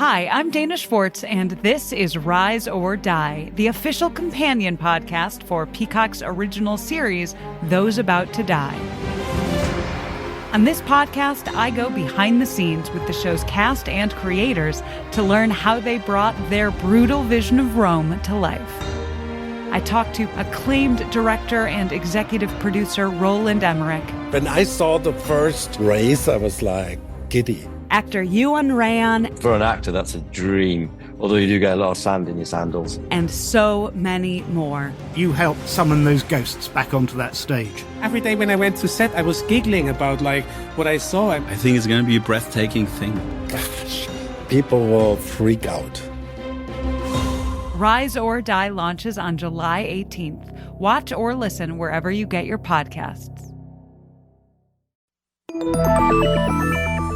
Hi, I'm Dana Schwartz, and this is Rise or Die, the official companion podcast for Peacock's original series, Those About to Die. On this podcast, I go behind the scenes with the show's cast and creators to learn how they brought their brutal vision of Rome to life. I talked to acclaimed director and executive producer Roland Emmerich. When I saw the first race, I was like giddy. Actor Ewan Ryan. For an actor, that's a dream, although you do get a lot of sand in your sandals. And so many more. You helped summon those ghosts back onto that stage. Every day when I went to set, I was giggling about what I saw. I think it's going to be a breathtaking thing. People will freak out. Rise or Die launches on July 18th. Watch or listen wherever you get your podcasts.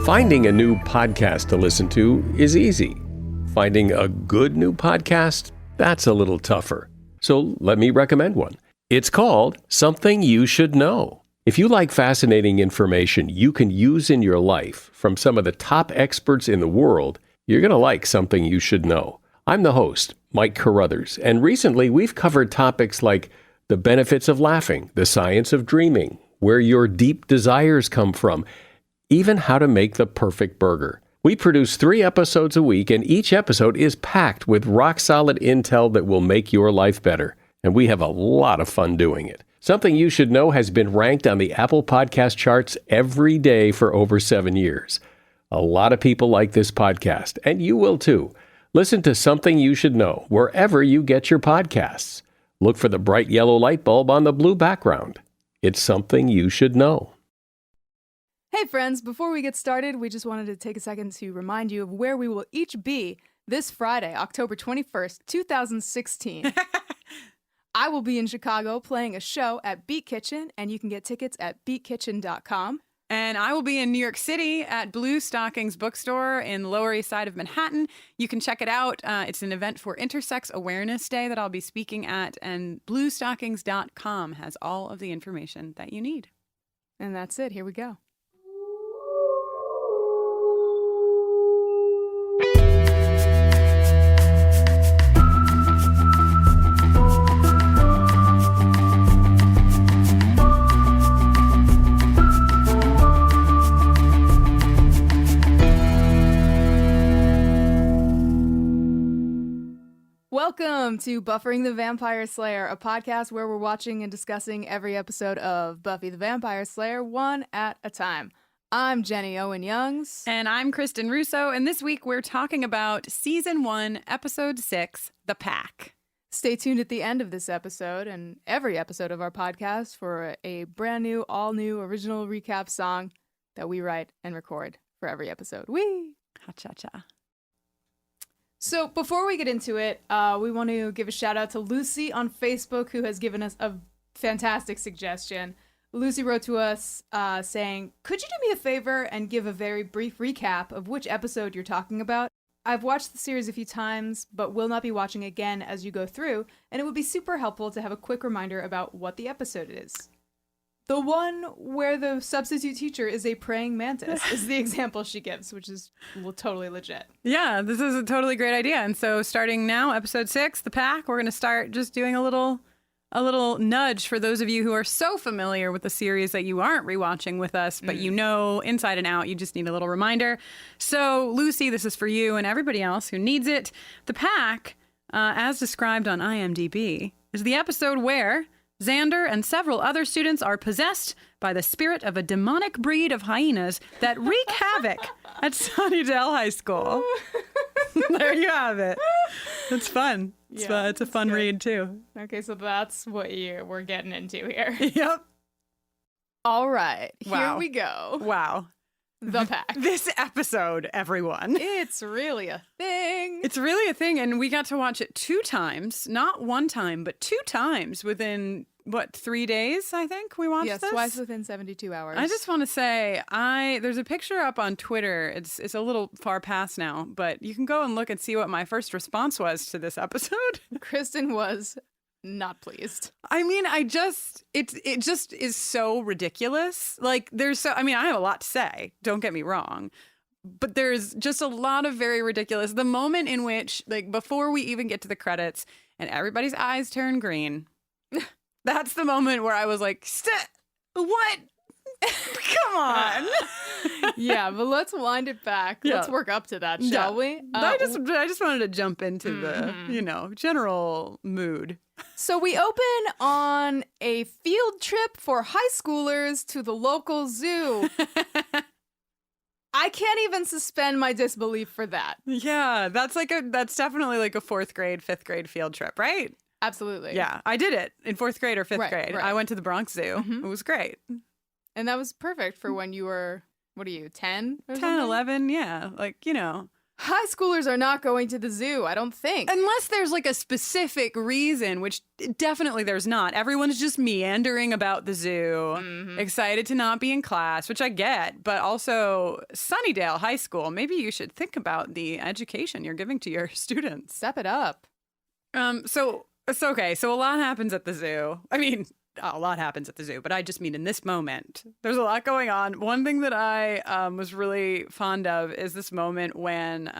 Finding a new podcast to listen to is easy. Finding a good new podcast, that's a little tougher. So let me recommend one. It's called Something You Should Know. If you like fascinating information you can use in your life from some of the top experts in the world, you're going to like Something You Should Know. I'm the host, Mike Carruthers, and recently we've covered topics like the benefits of laughing, the science of dreaming, where your deep desires come from, even how to make the perfect burger. We produce 3 episodes a week, and each episode is packed with rock-solid intel that will make your life better. And we have a lot of fun doing it. Something You Should Know has been ranked on the Apple Podcast charts every day for over 7 years. A lot of people like this podcast, and you will too. Listen to Something You Should Know wherever you get your podcasts. Look for the bright yellow light bulb on the blue background. It's Something You Should Know. Hey friends, before we get started, we just wanted to take a second to remind you of where we will each be this Friday, October 21st, 2016. I will be in Chicago playing a show at Beat Kitchen, and you can get tickets at beatkitchen.com. And I will be in New York City at Blue Stockings Bookstore in the Lower East Side of Manhattan. You can check it out. It's an event for Intersex Awareness Day that I'll be speaking at, and bluestockings.com has all of the information that you need. And that's it. Here we go. Welcome to Buffering the Vampire Slayer, a podcast where we're watching and discussing every episode of Buffy the Vampire Slayer one at a time. I'm Jenny Owen Youngs. And I'm Kristen Russo, and this week we're talking about Season 1, Episode 6, The Pack. Stay tuned at the end of this episode and every episode of our podcast for a brand new, all-new original recap song that we write and record for every episode. Whee! Ha-cha-cha. So before we get into it, we want to give a shout out to Lucy on Facebook, who has given us a fantastic suggestion. Lucy wrote to us saying, "Could you do me a favor and give a very brief recap of which episode you're talking about? I've watched the series a few times, but will not be watching again as you go through, and it would be super helpful to have a quick reminder about what the episode is." The one where the substitute teacher is a praying mantis is the example she gives, which is totally legit. Yeah, this is a totally great idea. And so starting now, Episode 6, The Pack, we're going to start just doing a little nudge for those of you who are so familiar with the series that you aren't rewatching with us, but you know inside and out. You just need a little reminder. So, Lucy, this is for you and everybody else who needs it. The Pack, as described on IMDb, is the episode where Xander and several other students are possessed by the spirit of a demonic breed of hyenas that wreak havoc at Sunnydale High School. There you have it. It's fun. It's a fun read, too. Okay, so that's what we're getting into here. Yep. All right, Wow. Here we go. Wow. The Pack. This episode, everyone. It's really a thing. It's really a thing, and we got to watch it 2 times. Not 1 time, but 2 times within, 3 days, I think we watched this? Yes, twice within 72 hours. I just want to say, there's a picture up on Twitter. It's a little far past now, but you can go and look and see what my first response was to this episode. Kristen was not pleased. I mean, it just is so ridiculous. Like, I have a lot to say, don't get me wrong, But there's just a lot of very ridiculous. The moment in which, like, before we even get to the credits and everybody's eyes turn green, that's the moment where I was like, what? Come on. Yeah, but let's wind it back. Yeah. Let's work up to that, shall we? I just wanted to jump into the, general mood. So we open on a field trip for high schoolers to the local zoo. I can't even suspend my disbelief for that. Yeah, that's definitely like a 4th grade, 5th grade field trip, right? Absolutely. Yeah, I did it in 4th grade or 5th grade. Right. I went to the Bronx Zoo. It was great. And that was perfect for when you were, 10? 10, 11, yeah. Like, High schoolers are not going to the zoo, I don't think. Unless there's like a specific reason, which definitely there's not. Everyone's just meandering about the zoo, excited to not be in class, which I get. But also, Sunnydale High School, maybe you should think about the education you're giving to your students. Step it up. So it's okay. So a lot happens at the zoo. I mean, a lot happens at the zoo, but I just mean in this moment, there's a lot going on. One thing that I was really fond of is this moment when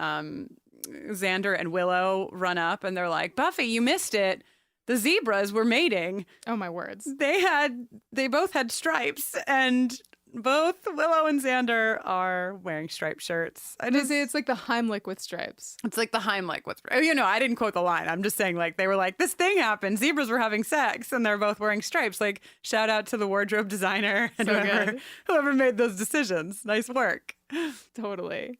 Xander and Willow run up and they're like, Buffy, you missed it. The zebras were mating. Oh, my words. They both had stripes, and both Willow and Xander are wearing striped shirts. It's like the Heimlich with stripes. It's like the Heimlich with, I didn't quote the line. I'm just saying, like, they were like, this thing happened. Zebras were having sex, and they're both wearing stripes. Like, shout out to the wardrobe designer and whoever made those decisions. Nice work. Totally.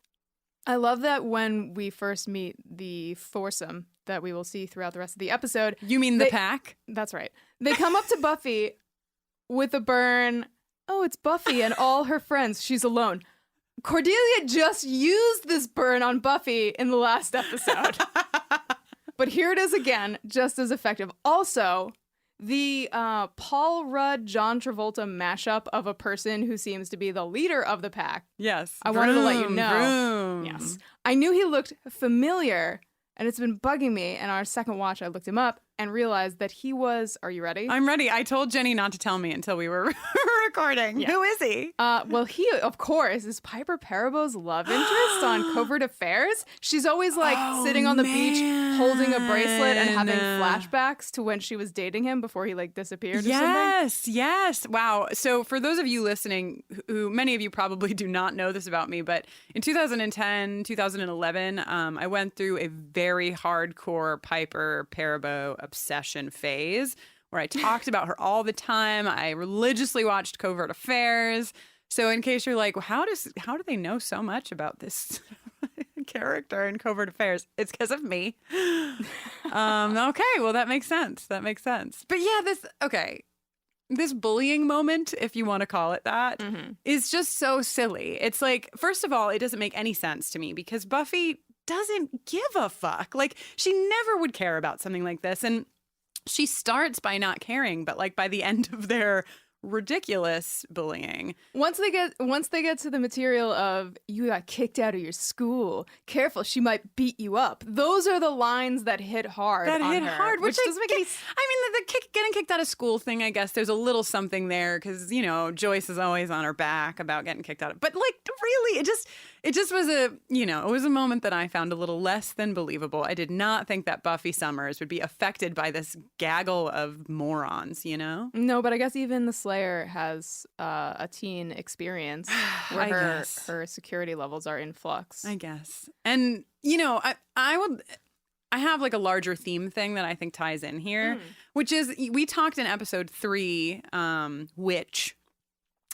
I love that when we first meet the foursome that we will see throughout the rest of the episode. You mean the pack? That's right. They come up to Buffy with a burn. Oh, it's Buffy and all her friends. She's alone. Cordelia just used this burn on Buffy in the last episode. But here it is again, just as effective. Also, the Paul Rudd, John Travolta mashup of a person who seems to be the leader of the pack. Yes. I wanted to let you know. Vroom. Yes. I knew he looked familiar, and it's been bugging me. And our second watch, I looked him up and realized that he was, are you ready? I'm ready. I told Jenny not to tell me until we were recording. Yeah. Who is he? Well, he, of course, is Piper Parabo's love interest on Covert Affairs. She's always sitting on the beach holding a bracelet and having flashbacks to when she was dating him before he disappeared or something. Yes. Wow. So for those of you listening, who many of you probably do not know this about me, but in 2010, 2011, I went through a very hardcore Piper Parabo obsession phase where I talked about her all the time. I religiously watched Covert Affairs. So in case you're like, well, how do they know so much about this character in Covert Affairs? It's because of me. Okay, well, that makes sense. But yeah, this bullying moment, if you want to call it that, is just so silly. It's like, first of all, it doesn't make any sense to me because Buffy doesn't give a fuck. Like, she never would care about something like this. And she starts by not caring, but by the end of their ridiculous bullying. Once they get to the material of you got kicked out of your school, careful, she might beat you up. Those are the lines that hit hard. Which doesn't make any sense. I mean, the getting kicked out of school thing, I guess there's a little something there because Joyce is always on her back about getting kicked out of. But really, it just was it was a moment that I found a little less than believable. I did not think that Buffy Summers would be affected by this gaggle of morons. No, but I guess even the Slayer has a teen experience where her security levels are in flux. I guess. And, I have a larger theme thing that I think ties in here, which is we talked in episode 3, Witch,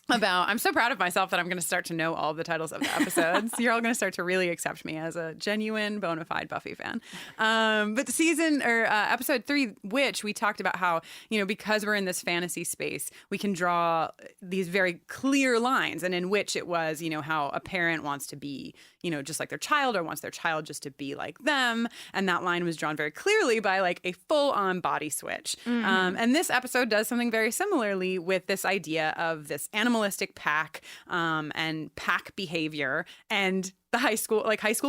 about, I'm so proud of myself that I'm going to start to know all of the titles of the episodes. You're all going to start to really accept me as a genuine, bona fide Buffy fan. But episode 3, Witch, we talked about how, because we're in this fantasy space, we can draw these very clear lines. And in Witch, it was, how a parent wants to be, just like their child or wants their child just to be like them. And that line was drawn very clearly by a full-on body switch. And this episode does something very similarly with this idea of this animalistic pack and pack behavior and the high school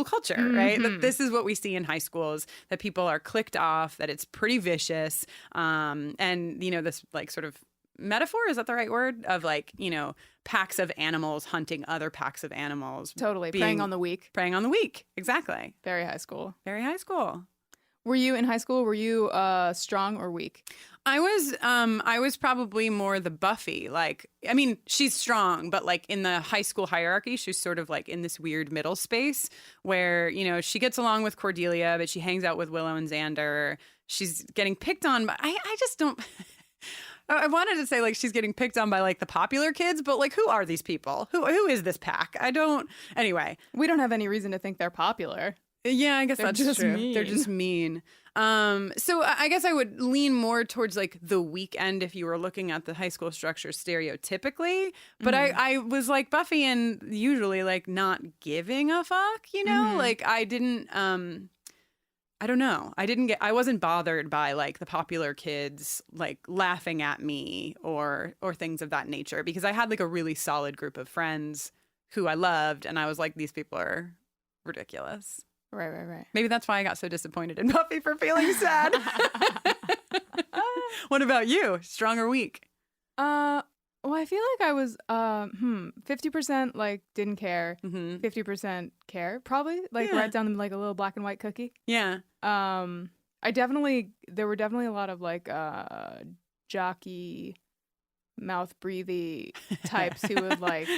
culture, right? That this is what we see in high schools, that people are clicked off, that it's pretty vicious. And, this sort of metaphor, is that the right word? Of like, you know, packs of animals hunting other packs of animals. Totally. Preying on the weak. Preying on the weak. Exactly. Very high school. Very high school. Were you in high school? Were you strong or weak? I was probably more the Buffy. Like, I mean, she's strong, but like in the high school hierarchy, she's sort of like in this weird middle space where, you know, she gets along with Cordelia, but she hangs out with Willow and Xander. She's getting picked on, but I just don't. I wanted to say like she's getting picked on by like the popular kids, but like who are these people? Who is this pack? I don't. Anyway, we don't have any reason to think they're popular. Yeah, I guess They're that's just true. mean. They're just mean. So I guess I would lean more towards like the weekend if you were looking at the high school structure stereotypically. But I was like Buffy and usually like not giving a fuck, you know? Like I didn't I don't know. I wasn't bothered by like the popular kids like laughing at me or things of that nature because I had like a really solid group of friends who I loved and I was like, these people are ridiculous. Right. Maybe that's why I got so disappointed in Buffy for feeling sad. What about you? Strong or weak? Well, I feel like I was 50% like didn't care, 50% care, probably like right down to like a little black and white cookie. Yeah. There were definitely a lot of like jockey, mouth breathy types who would like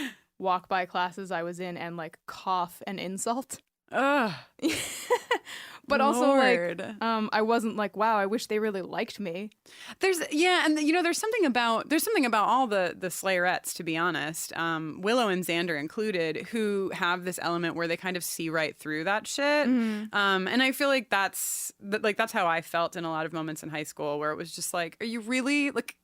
walk by classes I was in and like cough and insult. Ugh. But also Lord. like I wasn't like, wow, I wish they really liked me. There's something about all the Slayerettes, to be honest, Willow and Xander included, who have this element where they kind of see right through that shit. And I feel like that's how I felt in a lot of moments in high school, where it was just like, are you really like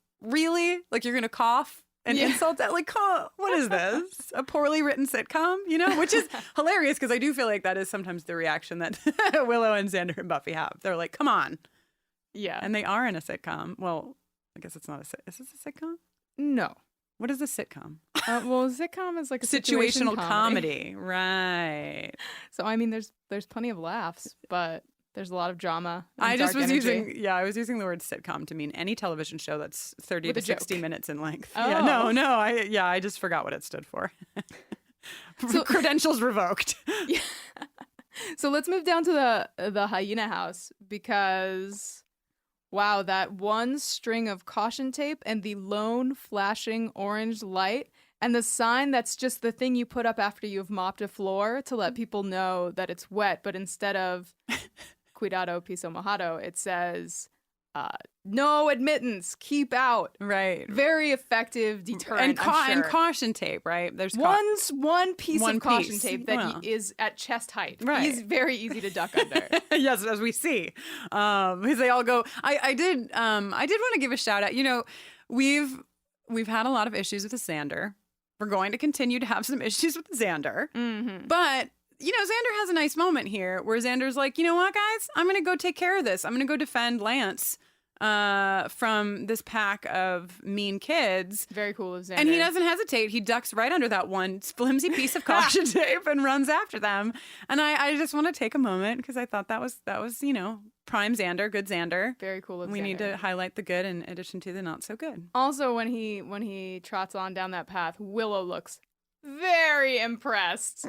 you're gonna cough and insult that? Like, what is this? A poorly written sitcom, you know? Which is hilarious because I do feel like that is sometimes the reaction that Willow and Xander and Buffy have. They're like, come on. Yeah. And they are in a sitcom. Well, I guess it's not is this a sitcom? No. What is a sitcom? Well, a sitcom is like a situational comedy. Right. So, I mean, there's plenty of laughs, but there's a lot of drama. I just was energy. I was using the word sitcom to mean any television show that's 30 With to a joke. 60 minutes in length. Oh. Yeah, I just forgot what it stood for. So, credentials revoked. Yeah. So let's move down to the hyena house because, wow, that one string of caution tape and the lone flashing orange light and the sign that's just the thing you put up after you've mopped a floor to let people know that it's wet, but instead of cuidado piso mojado, it says no admittance, keep out. Right. Very effective deterrent, and caution tape, right? There's one piece of caution piece. tape that is at chest height. Right. He's very easy to duck under. Yes, as we see. Because they all go. I did want to give a shout out. You know, we've had a lot of issues with the Xander. We're going to continue to have some issues with Xander. But you know, Xander has a nice moment here where Xander's like, you know what, guys? I'm going to go take care of this. I'm going to go defend Lance from this pack of mean kids. Very cool of Xander. And he doesn't hesitate. He ducks right under that one flimsy piece of caution tape and runs after them. And I just want to take a moment because I thought that was, you know, prime Xander, good Xander. Very cool of Xander. We need to highlight the good in addition to the not so good. Also, when he trots on down that path, Willow looks very impressed.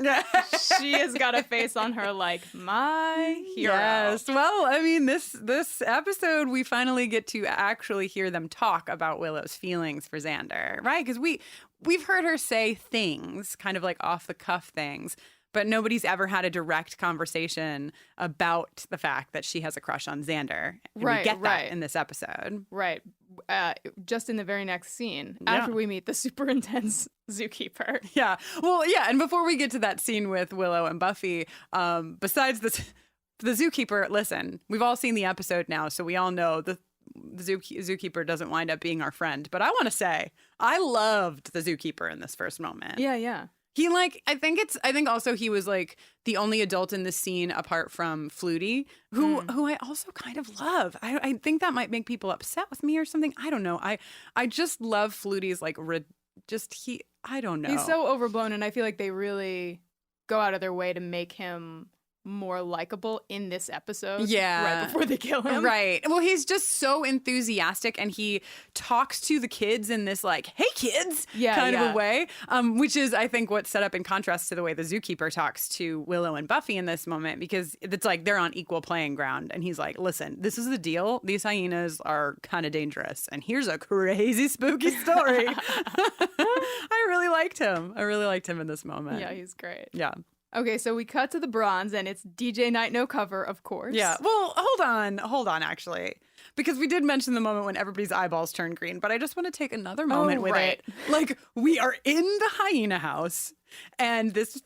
She has got a face on her like, my hero. Yes. Well, I mean, this episode, we finally get to actually hear them talk about Willow's feelings for Xander, right? Because we've heard her say things, kind of like off the cuff things, but nobody's ever had a direct conversation about the fact that she has a crush on Xander. And we get that in this episode. Right. Just in the very next scene, after we meet the super intense zookeeper. Yeah. Well, yeah. And before we get to that scene with Willow and Buffy, besides the zookeeper, listen, we've all seen the episode now, so we all know the zookeeper doesn't wind up being our friend. But I want to say, I loved the zookeeper in this first moment. Yeah. He I think also he was like the only adult in this scene apart from Flutie, who I also kind of love. I think that might make people upset with me or something. I don't know. I just love Flutie's I don't know. He's so overblown, and I feel like they really go out of their way to make him more likable in this episode. Yeah. Right before they kill him. Right. Well, he's just so enthusiastic, and he talks to the kids in this like, "Hey, kids," kind of a way, which is, I think, what's set up in contrast to the way the zookeeper talks to Willow and Buffy in this moment, because it's like they're on equal playing ground, and he's like, "Listen, this is the deal. These hyenas are kind of dangerous, and here's a crazy, spooky story." I really liked him. I really liked him in this moment. Yeah, he's great. Yeah. Okay, so we cut to the bronze, and it's DJ Night No Cover, of course. Yeah. Well, hold on, actually. Because we did mention the moment when everybody's eyeballs turn green, but I just want to take another moment with it. Like, we are in the hyena house, and this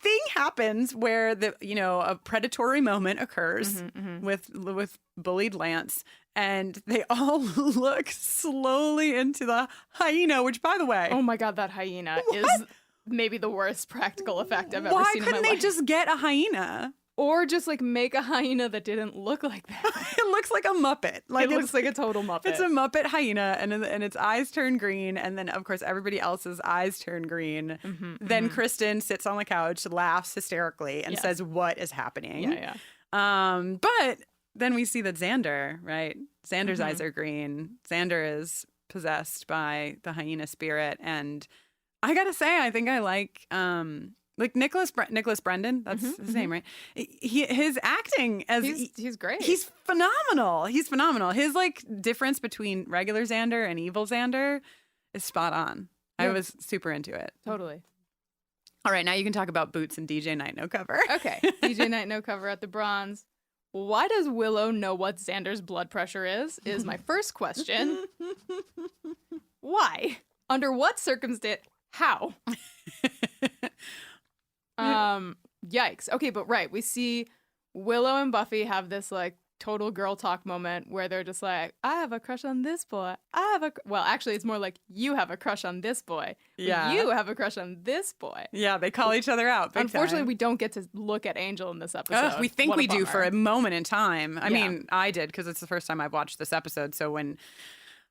thing happens where a predatory moment occurs with bullied Lance, and they all look slowly into the hyena, which, by the way... Oh my God, that hyena is... maybe the worst practical effect I've ever seen in my life. Why couldn't they just get a hyena? Or just like make a hyena that didn't look like that. It looks like a Muppet. Like, it looks like a total Muppet. It's a Muppet hyena, and its eyes turn green, and then, of course, everybody else's eyes turn green. Then Kristine sits on the couch, laughs hysterically, and says, "What is happening?" Yeah. But then we see that Xander, right? Xander's eyes are green. Xander is possessed by the hyena spirit, and... I gotta say, I think I like Nicholas Brendan. That's his name, right? His acting as he's great. He's phenomenal. His like difference between regular Xander and evil Xander is spot on. Yeah. I was super into it. Totally. All right, now you can talk about Boots and DJ Night No Cover. Okay, DJ Night No Cover at the bronze. Why does Willow know what Xander's blood pressure is my first question. Why? Under what circumstance? How? Yikes. Okay, but right, we see Willow and Buffy have this like total girl talk moment where they're just like, I have a crush on this boy. Well, actually, it's more like, you have a crush on this boy. Yeah. You have a crush on this boy. Yeah, they call each other out. Unfortunately, we don't get to look at Angel in this episode. We think what we bummer. do for a moment in time. I mean, I did, because it's the first time I've watched this episode. So when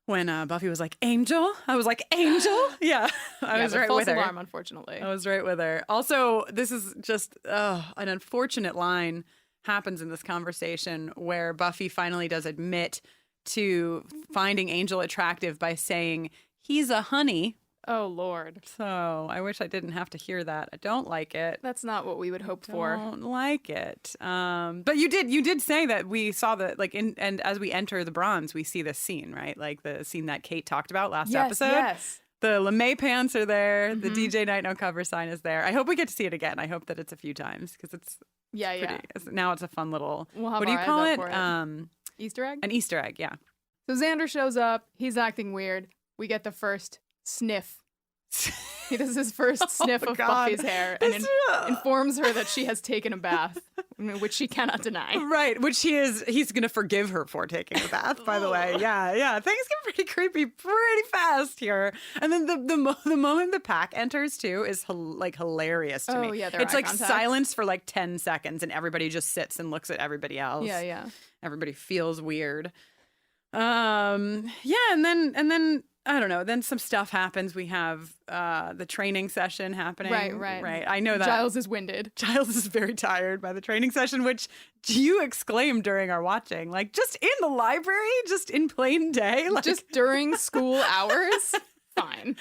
Buffy was like, Angel, I was like, Angel? Yeah, I was right with her. False alarm, unfortunately. I was right with her. Also, this is just an unfortunate line happens in this conversation where Buffy finally does admit to finding Angel attractive by saying, he's a honey. Oh, Lord. So I wish I didn't have to hear that. I don't like it. That's not what we would hope for. Don't like it. But you did say that we saw that, like, and as we enter the bronze, we see this scene, right? Like the scene that Kate talked about last episode. Yes. The LeMay pants are there. The DJ Night No Cover sign is there. I hope we get to see it again. I hope that it's a few times, because it's now it's a fun little, what do you call it? Easter egg? An Easter egg, yeah. So Xander shows up. He's acting weird. We get the first sniff. He does his first sniff of Buffy's hair and informs her that she has taken a bath, which she cannot deny. Right, which he's going to forgive her for taking a bath, by the way. Yeah. Things get pretty creepy pretty fast here. And then the moment the pack enters, too, is hilarious to me. Oh, yeah, it's like silence for like 10 seconds, and everybody just sits and looks at everybody else. Yeah. Everybody feels weird. And then I don't know. Then some stuff happens. We have the training session happening. Right. I know that Giles is winded. Giles is very tired by the training session, which you exclaimed during our watching. Like, just in the library, just in plain day. Like, just during school hours? Fine.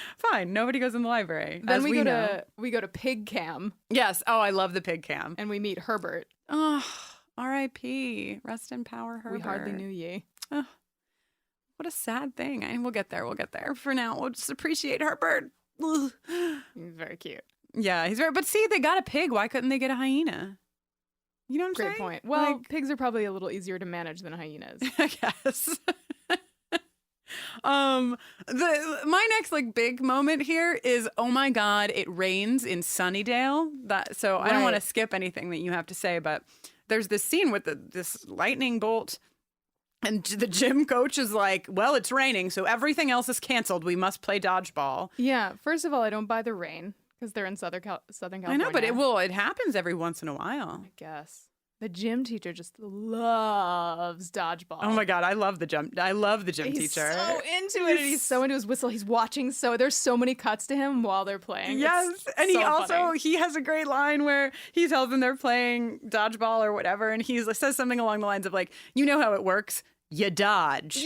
Nobody goes in the library. Then we go to Pig Cam. Yes. Oh, I love the Pig Cam. And we meet Herbert. Oh, R.I.P. Rest in power, Herbert. We hardly knew ye. Oh. What a sad thing. We'll get there. For now, we'll just appreciate Herbert. Ugh. He's very cute. Yeah, he's very... But see, they got a pig. Why couldn't they get a hyena? You know what I'm saying? Great point. Well, pigs are probably a little easier to manage than hyenas. I guess. My next big moment here is, oh my God, it rains in Sunnydale. I don't want to skip anything that you have to say, but there's this scene with this lightning bolt. And the gym coach is like, well, it's raining, so everything else is canceled. We must play dodgeball. Yeah. First of all, I don't buy the rain because they're in Southern California. I know, but it happens every once in a while. I guess. the gym teacher just loves dodgeball. Oh my God, I love the gym teacher. He's so into it. He's so into his whistle. He's watching. So there's so many cuts to him while they're playing. Yes, It's and so he also funny. he has a great line where he tells them they're playing dodgeball or whatever, and he says something along the lines of like, "You know how it works? You dodge."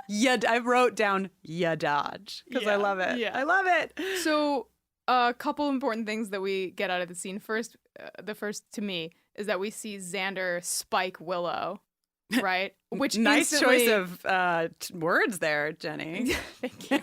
Yeah. I wrote down "you dodge" because I love it. Yeah. I love it. So a couple important things that we get out of the scene. First, the first to me is that we see Xander spike Willow, right? Which Nice instantly- choice of words there, Jenny. Thank you.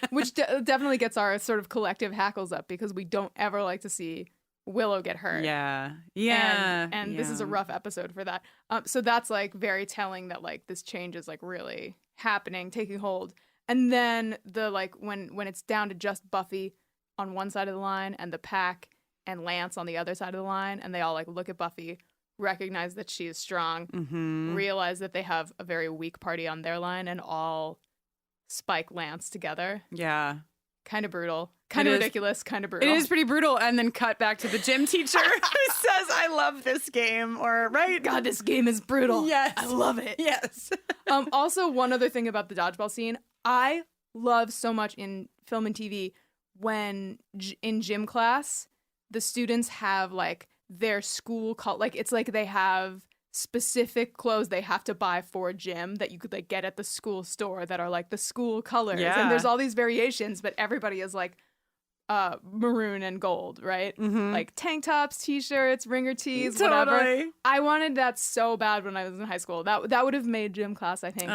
Which definitely gets our sort of collective hackles up because we don't ever like to see Willow get hurt. Yeah. And this is a rough episode for that. So that's like very telling that like this change is like really happening, taking hold. And then the like when it's down to just Buffy on one side of the line and the pack and Lance on the other side of the line, and they all like look at Buffy, recognize that she is strong, realize that they have a very weak party on their line, and all spike Lance together. Yeah. Kind of brutal. Kind of ridiculous. Kind of brutal. It is pretty brutal. And then cut back to the gym teacher who says, "I love this game," or right? God, this game is brutal. Yes. I love it. Yes. Also, one other thing about the dodgeball scene, I love so much in film and TV when in gym class, the students have like their school like it's like they have specific clothes they have to buy for gym that you could like get at the school store that are like the school colors. Yeah. And there's all these variations, but everybody is like maroon and gold, right? Like tank tops, t-shirts, ringer tees, whatever. Totally. I wanted that so bad when I was in high school. That would have made gym class, I think,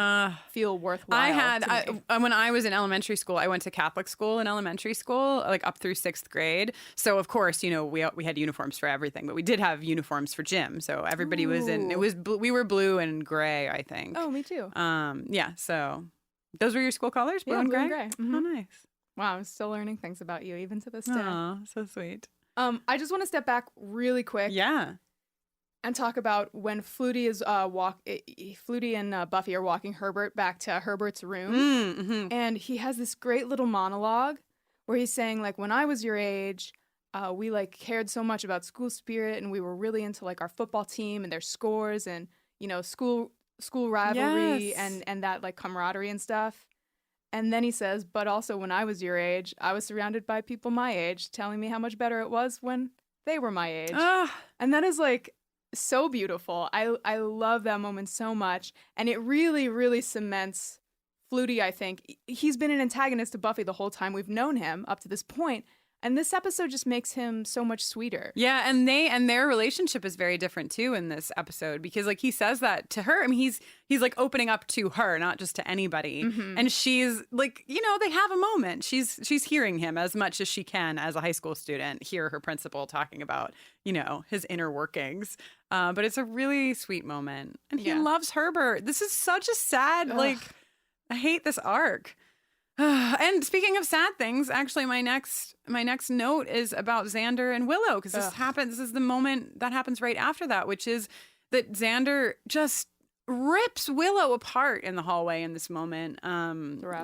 feel worthwhile. When I was in elementary school, I went to Catholic school in elementary school, like up through 6th grade. So of course, you know, we had uniforms for everything, but we did have uniforms for gym. So everybody was in. We were blue and gray, I think. Oh, me too. Yeah. So those were your school colors, blue and gray. Mhm. Oh, nice. Wow, I'm still learning things about you even to this day. Oh, so sweet. I just want to step back really quick. Yeah. And talk about when Flutie is Flutie and Buffy are walking Herbert back to Herbert's room, and he has this great little monologue where he's saying like, when I was your age, we like cared so much about school spirit, and we were really into like our football team and their scores, and you know school rivalry and that like camaraderie and stuff. And then he says, but also when I was your age, I was surrounded by people my age telling me how much better it was when they were my age. And that is like so beautiful. I love that moment so much. And it really, really cements Flutie, I think. He's been an antagonist to Buffy the whole time we've known him up to this point. And this episode just makes him so much sweeter. Yeah, and their relationship is very different too in this episode because like he says that to her. I mean, he's like opening up to her, not just to anybody. And she's like, you know, they have a moment. She's hearing him as much as she can as a high school student hear her principal talking about, you know, his inner workings. But it's a really sweet moment, and he loves Herbert. This is such a sad like. I hate this arc. And speaking of sad things, actually, my next note is about Xander and Willow because this happens. This is the moment that happens right after that, which is that Xander just rips Willow apart in the hallway in this moment.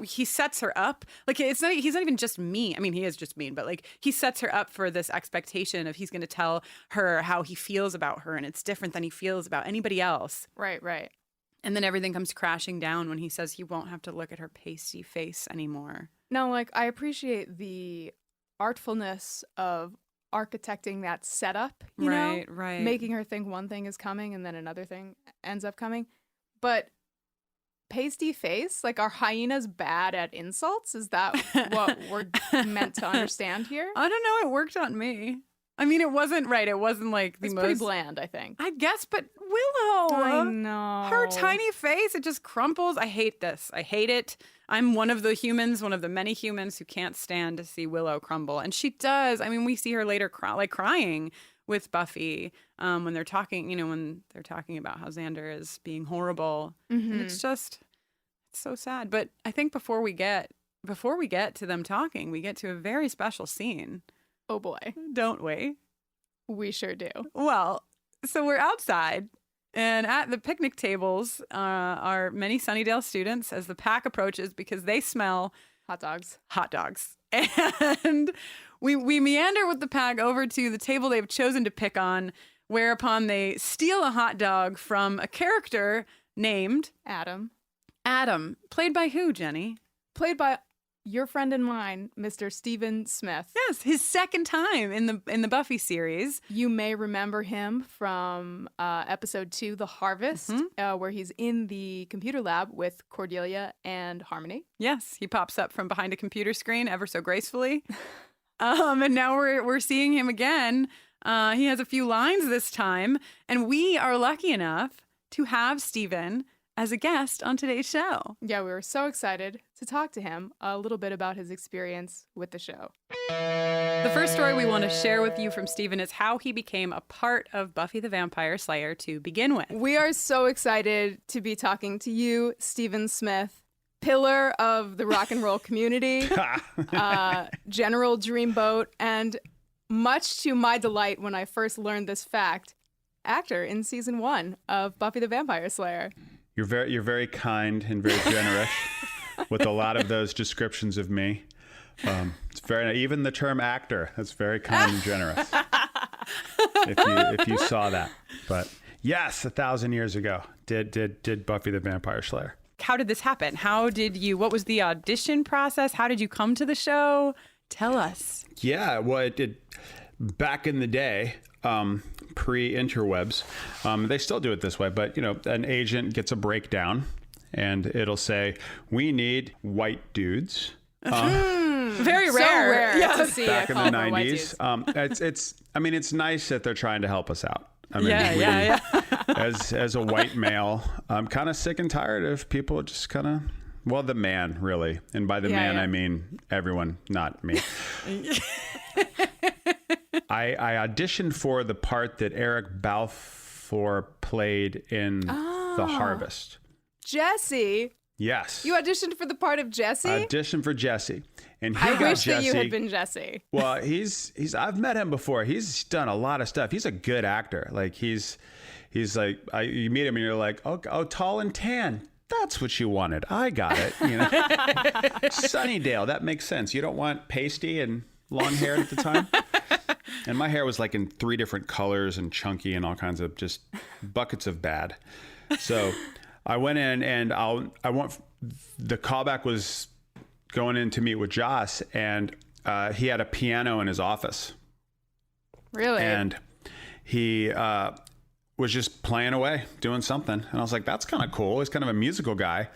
He sets her up like he's not even just mean. I mean, he is just mean, but like he sets her up for this expectation of he's going to tell her how he feels about her, and it's different than he feels about anybody else. Right. And then everything comes crashing down when he says he won't have to look at her pasty face anymore. Now, like, I appreciate the artfulness of architecting that setup, you know? Right. Making her think one thing is coming and then another thing ends up coming. But pasty face, like, are hyenas bad at insults? Is that what we're meant to understand here? I don't know. It worked on me. I mean, it wasn't right. It wasn't like the It's most pretty bland, I think. I guess, but Willow. I know. Her tiny face, it just crumples. I hate this. I hate it. I'm one of the many humans who can't stand to see Willow crumble. And she does. I mean, we see her later crying with Buffy when they're talking, you know, when they're talking about how Xander is being horrible. And it's so sad. But I think before we get to them talking, we get to a very special scene. Oh boy. Don't we? We sure do. Well, so we're outside, and at the picnic tables are many Sunnydale students as the pack approaches because they smell hot dogs. And we meander with the pack over to the table they've chosen to pick on, whereupon they steal a hot dog from a character named Adam. Adam. Played by who, Jenny? Played by your friend and mine, Mr. Stephen Smith. Yes, his second time in the Buffy series. You may remember him from episode 2, The Harvest, where he's in the computer lab with Cordelia and Harmony. Yes, he pops up from behind a computer screen ever so gracefully. And now we're seeing him again. He has a few lines this time, and we are lucky enough to have Stephen as a guest on today's show. Yeah, we were so excited to talk to him a little bit about his experience with the show. The first story we want to share with you from Stephen is how he became a part of Buffy the Vampire Slayer to begin with. We are so excited to be talking to you, Stephen Smith, pillar of the rock and roll community, general dreamboat, and much to my delight when I first learned this fact, actor in season 1 of Buffy the Vampire Slayer. You're very kind and very generous with a lot of those descriptions of me. It's very, even the term actor, that's very kind and generous. If you saw that, but yes, 1,000 years ago, did Buffy the Vampire Slayer. How did this happen? What was the audition process? How did you come to the show? Tell us. Yeah, well, it did back in the day. Pre-interwebs. They still do it this way, but an agent gets a breakdown and it'll say, we need white dudes. Very So rare to see back a in the call for white 90s. dudes. It's nice that they're trying to help us out. I mean, Yeah. as a white male, I'm kind of sick and tired of people just kind of, well, the man really. And by the man, I mean everyone, not me. I auditioned for the part that Eric Balfour played in The Harvest. Jesse. Yes. You auditioned for the part of Jesse? I auditioned for Jesse. And I wish that you had been Jesse. Well, I've met him before. He's done a lot of stuff. He's a good actor. Like he's like, you meet him and you're like, oh, tall and tan. That's what you wanted. I got it. Sunnydale. That makes sense. You don't want pasty and long hair at the time. And my hair was like in 3 different colors and chunky and all kinds of just buckets of bad. So I went in and the callback was going in to meet with Joss, and he had a piano in his office. Really? And he was just playing away, doing something. And I was like, that's kind of cool. He's kind of a musical guy.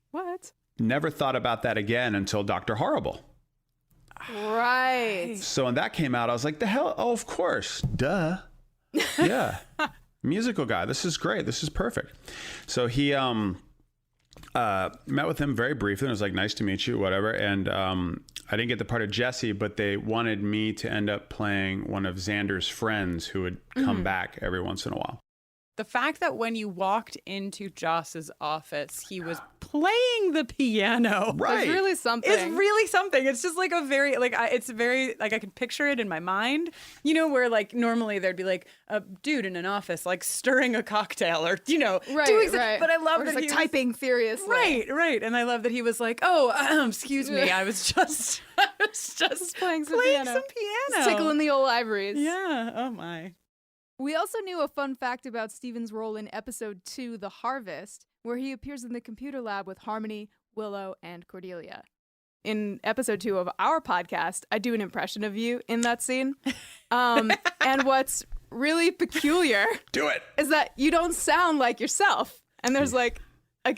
What? Never thought about that again until Dr. Horrible. Right. So when that came out, I was like, the hell? Oh, of course. Duh. Yeah. Musical guy. This is great. This is perfect. So he met with him very briefly and was like, nice to meet you, whatever. And I didn't get the part of Jesse, but they wanted me to end up playing one of Xander's friends who would come back every once in a while. The fact that when you walked into Joss's office, he was playing the piano. Right. It's really something. It's really something. It's just like a very, it's very, I can picture it in my mind, where like normally there'd be like a dude in an office, like stirring a cocktail or, doing right. But I love or that just, he like typing furiously. Right. And I love that he was like, excuse me. I was just playing some piano. Just tickling the old ivories. Yeah. Oh my. We also knew a fun fact about Stephen's role in episode 2, The Harvest, where he appears in the computer lab with Harmony, Willow, and Cordelia. In episode 2 of our podcast, I do an impression of you in that scene. And what's really peculiar Do it. is that you don't sound like yourself. And there's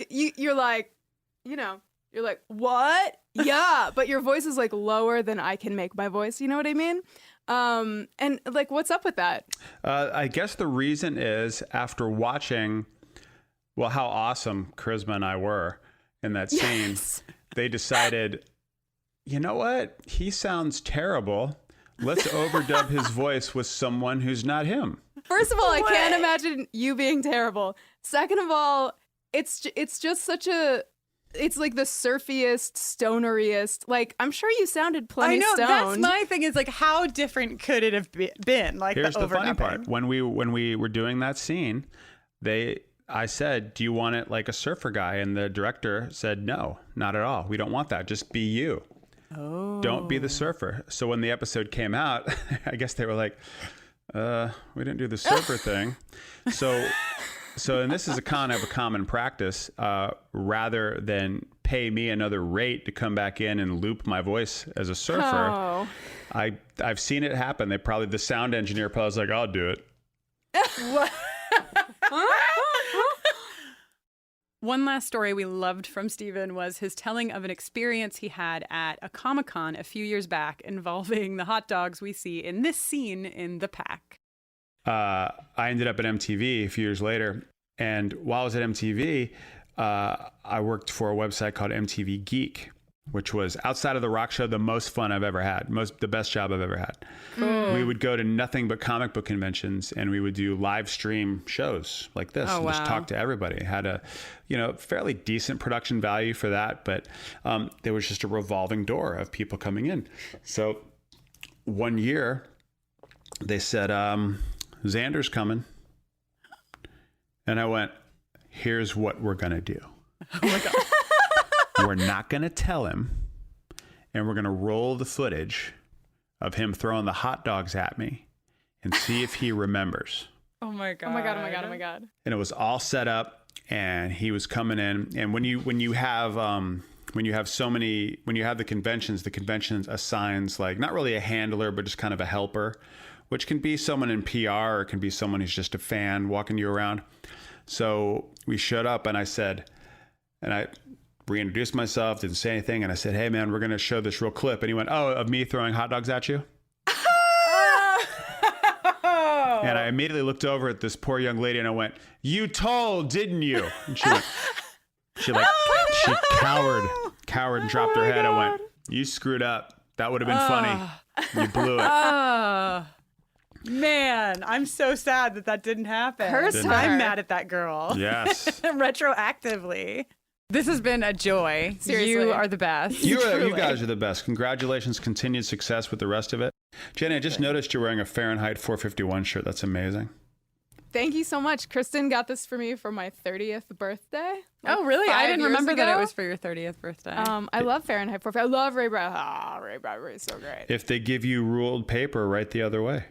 you're like, what? Yeah. But your voice is like lower than I can make my voice. You know what I mean? And like, what's up with that? I guess the reason is after watching, how awesome Charisma and I were in that scene, they decided, you know what? He sounds terrible. Let's overdub his voice with someone who's not him. First of all, I can't imagine you being terrible. Second of all, it's just such a... It's like the surfiest, stoneriest. Like, I'm sure you sounded plenty I know, stoned. that's my thing is like, how different could it have been? Like, here's the funny overdubbing. part. When we were doing that scene, I said, do you want it like a surfer guy? And the director said, no, not at all. We don't want that. Just be you. Oh. Don't be the surfer. So when the episode came out, I guess they were like, we didn't do the surfer thing. So, and this is a kind of a common practice, rather than pay me another rate to come back in and loop my voice as a surfer. I've seen it happen. The sound engineer probably was like, I'll do it. What? One last story we loved from Steven was his telling of an experience he had at a Comic-Con a few years back involving the hot dogs we see in this scene in The Pack. I ended up at MTV a few years later. And while I was at MTV, I worked for a website called MTV Geek, which was, outside of the rock show, the most fun I've ever had, the best job I've ever had. Cool. We would go to nothing but comic book conventions, and we would do live stream shows like this, and just talk to everybody. It had a, fairly decent production value for that, but there was just a revolving door of people coming in. So one year, they said, Xander's coming. And I went, here's what we're going to do. Oh my God. We're not going to tell him, and we're going to roll the footage of him throwing the hot dogs at me and see if he remembers. Oh my God. Oh my God. Oh my God. Oh my God. And it was all set up, and he was coming in. And when you have the conventions assigns, like, not really a handler, but just kind of a helper, which can be someone in PR or it can be someone who's just a fan walking you around. So we showed up, and I reintroduced myself, didn't say anything. And I said, hey man, we're going to show this real clip. And he went, oh, of me throwing hot dogs at you? And I immediately looked over at this poor young lady and I went, you told, didn't you? And she cowered and dropped her head. I went, you screwed up. That would have been funny. You blew it. Man, I'm so sad that didn't happen. I'm mad at that girl. Yes. Retroactively. This has been a joy. Seriously. You are the best. You guys are the best. Congratulations. Continued success with the rest of it. Jenny, I just noticed you're wearing a Fahrenheit 451 shirt. That's amazing. Thank you so much. Kristine got this for me for my 30th birthday. Oh, really? I didn't remember ago. that it was for your 30th birthday. I love Fahrenheit 451. I love Ray Bradbury. Ray Bradbury is so great. If they give you ruled paper, write the other way.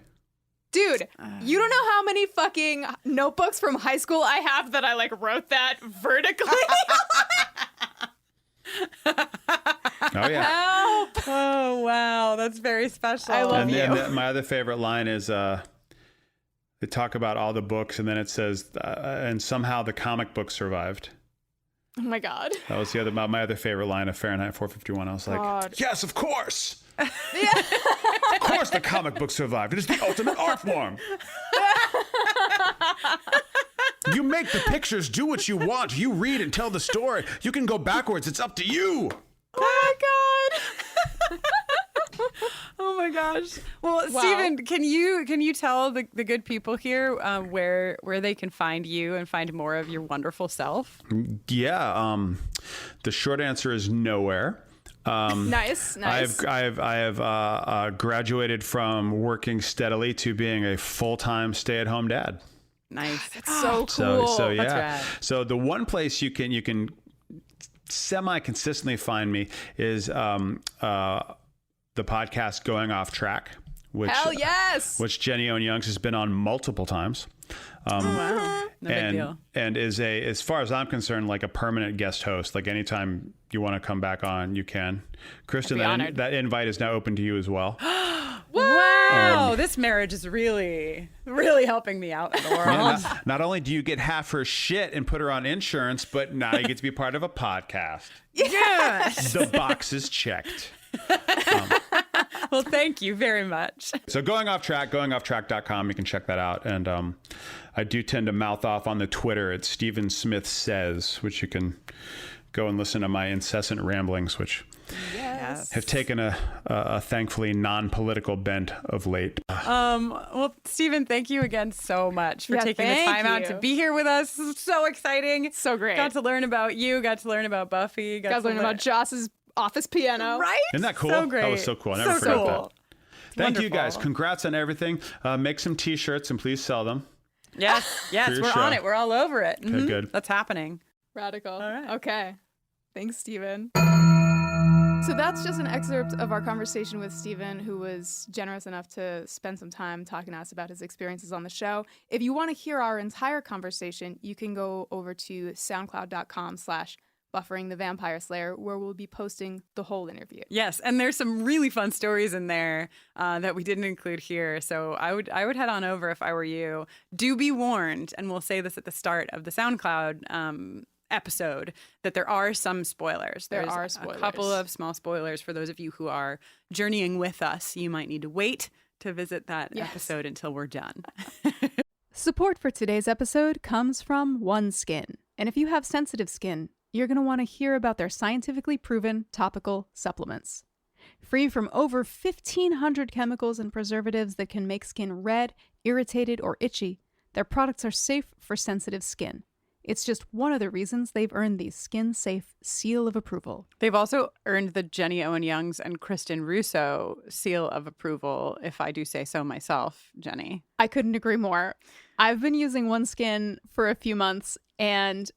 Dude, you don't know how many fucking notebooks from high school I have that I wrote that vertically. Oh yeah. Help! Oh wow, that's very special. I love you. And my other favorite line is they talk about all the books, and then it says, and somehow the comic book survived. Oh my God. That was my other favorite line of Fahrenheit 451. I was like, yes, of course. Of course the comic book survived. It is the ultimate art form. You make the pictures do what you want. You read and tell the story. You can go backwards. It's up to you. Oh my God. Oh my gosh. Well, Wow. Steven, can you tell the good people here where they can find you and find more of your wonderful self? Yeah. The short answer is nowhere. Nice. I have graduated from working steadily to being a full-time stay-at-home dad. Nice. That's so cool. So yeah. That's rad. So the one place you can semi-consistently find me is the podcast Going Off Track, which Hell yes! which Jenny Owen Youngs has been on multiple times. Wow. No big deal. And is as far as I'm concerned, like a permanent guest host. Like anytime you want to come back on, you can. Kristine, that invite is now open to you as well. Wow, this marriage is really, really helping me out in the world. Yeah, not only do you get half her shit and put her on insurance, but now you get to be part of a podcast. Yes. The box is checked. Well, thank you very much. So Going Off Track, goingofftrack.com, you can check that out. And I do tend to mouth off on the Twitter. It's Steven Smith Says, which you can go and listen to my incessant ramblings, which have taken a thankfully non-political bent of late. Well, Steven, thank you again so much for taking the time out to be here with us. This is so exciting. So great. Got to learn about you, got to learn about Buffy. Got to learn about Joss's office piano. Right? Isn't that cool? So great. That was so cool. I never forgot that. Thank you Wonderful. guys. Congrats on everything. Make some t-shirts and please sell them. Yes, your we're show. on it. We're all over it. Okay, good. That's happening. Radical. All right. Okay. Thanks, Steven. So that's just an excerpt of our conversation with Steven, who was generous enough to spend some time talking to us about his experiences on the show. If you want to hear our entire conversation, you can go over to soundcloud.com/Buffering the Vampire Slayer, where we'll be posting the whole interview. Yes, and there's some really fun stories in there that we didn't include here. So I would head on over if I were you. Do be warned, and we'll say this at the start of the SoundCloud episode, that there are some spoilers. There There's are spoilers. A couple of small spoilers for those of you who are journeying with us. You might need to wait to visit that episode until we're done. Support for today's episode comes from OneSkin. And if you have sensitive skin, you're going to want to hear about their scientifically proven topical supplements. Free from over 1,500 chemicals and preservatives that can make skin red, irritated, or itchy, their products are safe for sensitive skin. It's just one of the reasons they've earned the skin-safe seal of approval. They've also earned the Jenny Owen Youngs and Kristen Russo seal of approval, if I do say so myself, Jenny. I couldn't agree more. I've been using OneSkin for a few months, and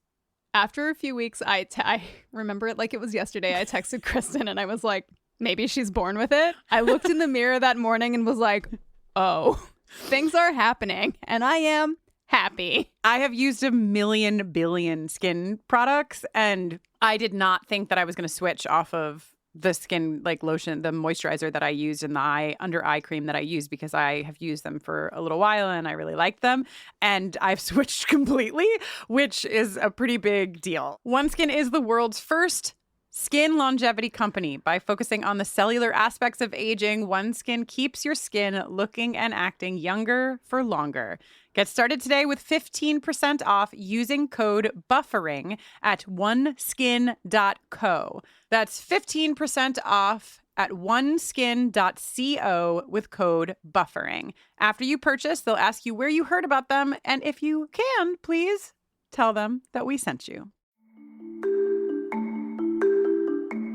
after a few weeks, I remember it like it was yesterday. I texted Kristen, and I was like, maybe she's born with it. I looked in the mirror that morning and was like, oh, things are happening, and I am happy. I have used a million billion skin products, and I did not think that I was going to switch off of the skin like lotion, the moisturizer that I used, and the under eye cream that I use, because I have used them for a little while and I really like them. And I've switched completely, which is a pretty big deal. OneSkin is the world's first skin longevity company. By focusing on the cellular aspects of aging, OneSkin keeps your skin looking and acting younger for longer. Get started today with 15% off using code BUFFERING at oneskin.co. That's 15% off at oneskin.co with code BUFFERING. After you purchase, they'll ask you where you heard about them, and if you can, please tell them that we sent you.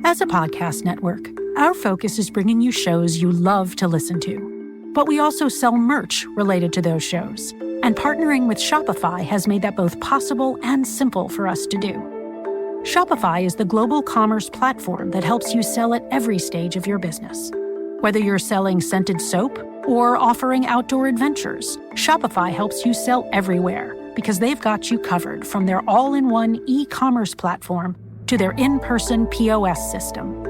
As a podcast network, our focus is bringing you shows you love to listen to. But we also sell merch related to those shows. And partnering with Shopify has made that both possible and simple for us to do. Shopify is the global commerce platform that helps you sell at every stage of your business. Whether you're selling scented soap or offering outdoor adventures, Shopify helps you sell everywhere because they've got you covered, from their all-in-one e-commerce platform to their in-person POS system.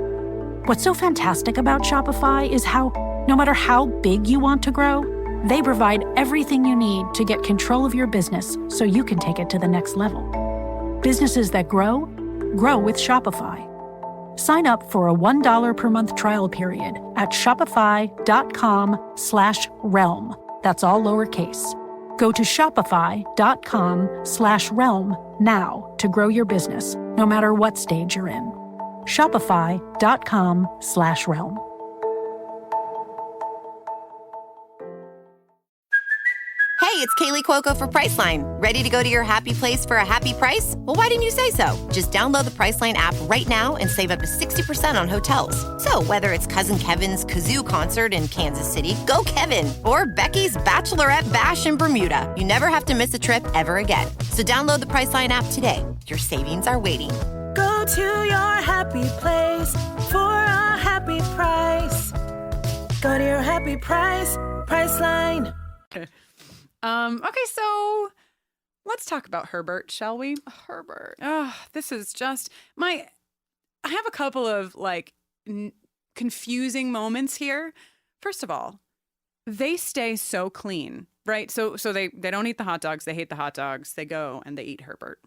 What's so fantastic about Shopify is how, no matter how big you want to grow, they provide everything you need to get control of your business so you can take it to the next level. Businesses that grow, grow with Shopify. Sign up for a $1 per month trial period at shopify.com/realm. That's all lowercase. Go to shopify.com/realm now to grow your business, no matter what stage you're in. Shopify.com/realm. Hey, it's Kaylee Cuoco for Priceline. Ready to go to your happy place for a happy price? Well, why didn't you say so? Just download the Priceline app right now and save up to 60% on hotels. So whether it's Cousin Kevin's Kazoo Concert in Kansas City, go Kevin, or Becky's Bachelorette Bash in Bermuda, you never have to miss a trip ever again. So download the Priceline app today. Your savings are waiting. Go to your happy place for a happy price. Go to your happy price, Priceline. Okay, so let's talk about Herbert, shall we? Herbert. Oh, this is just I have a couple of confusing moments here. First of all, they stay so clean, right? So they don't eat the hot dogs. They hate the hot dogs. They go and they eat Herbert.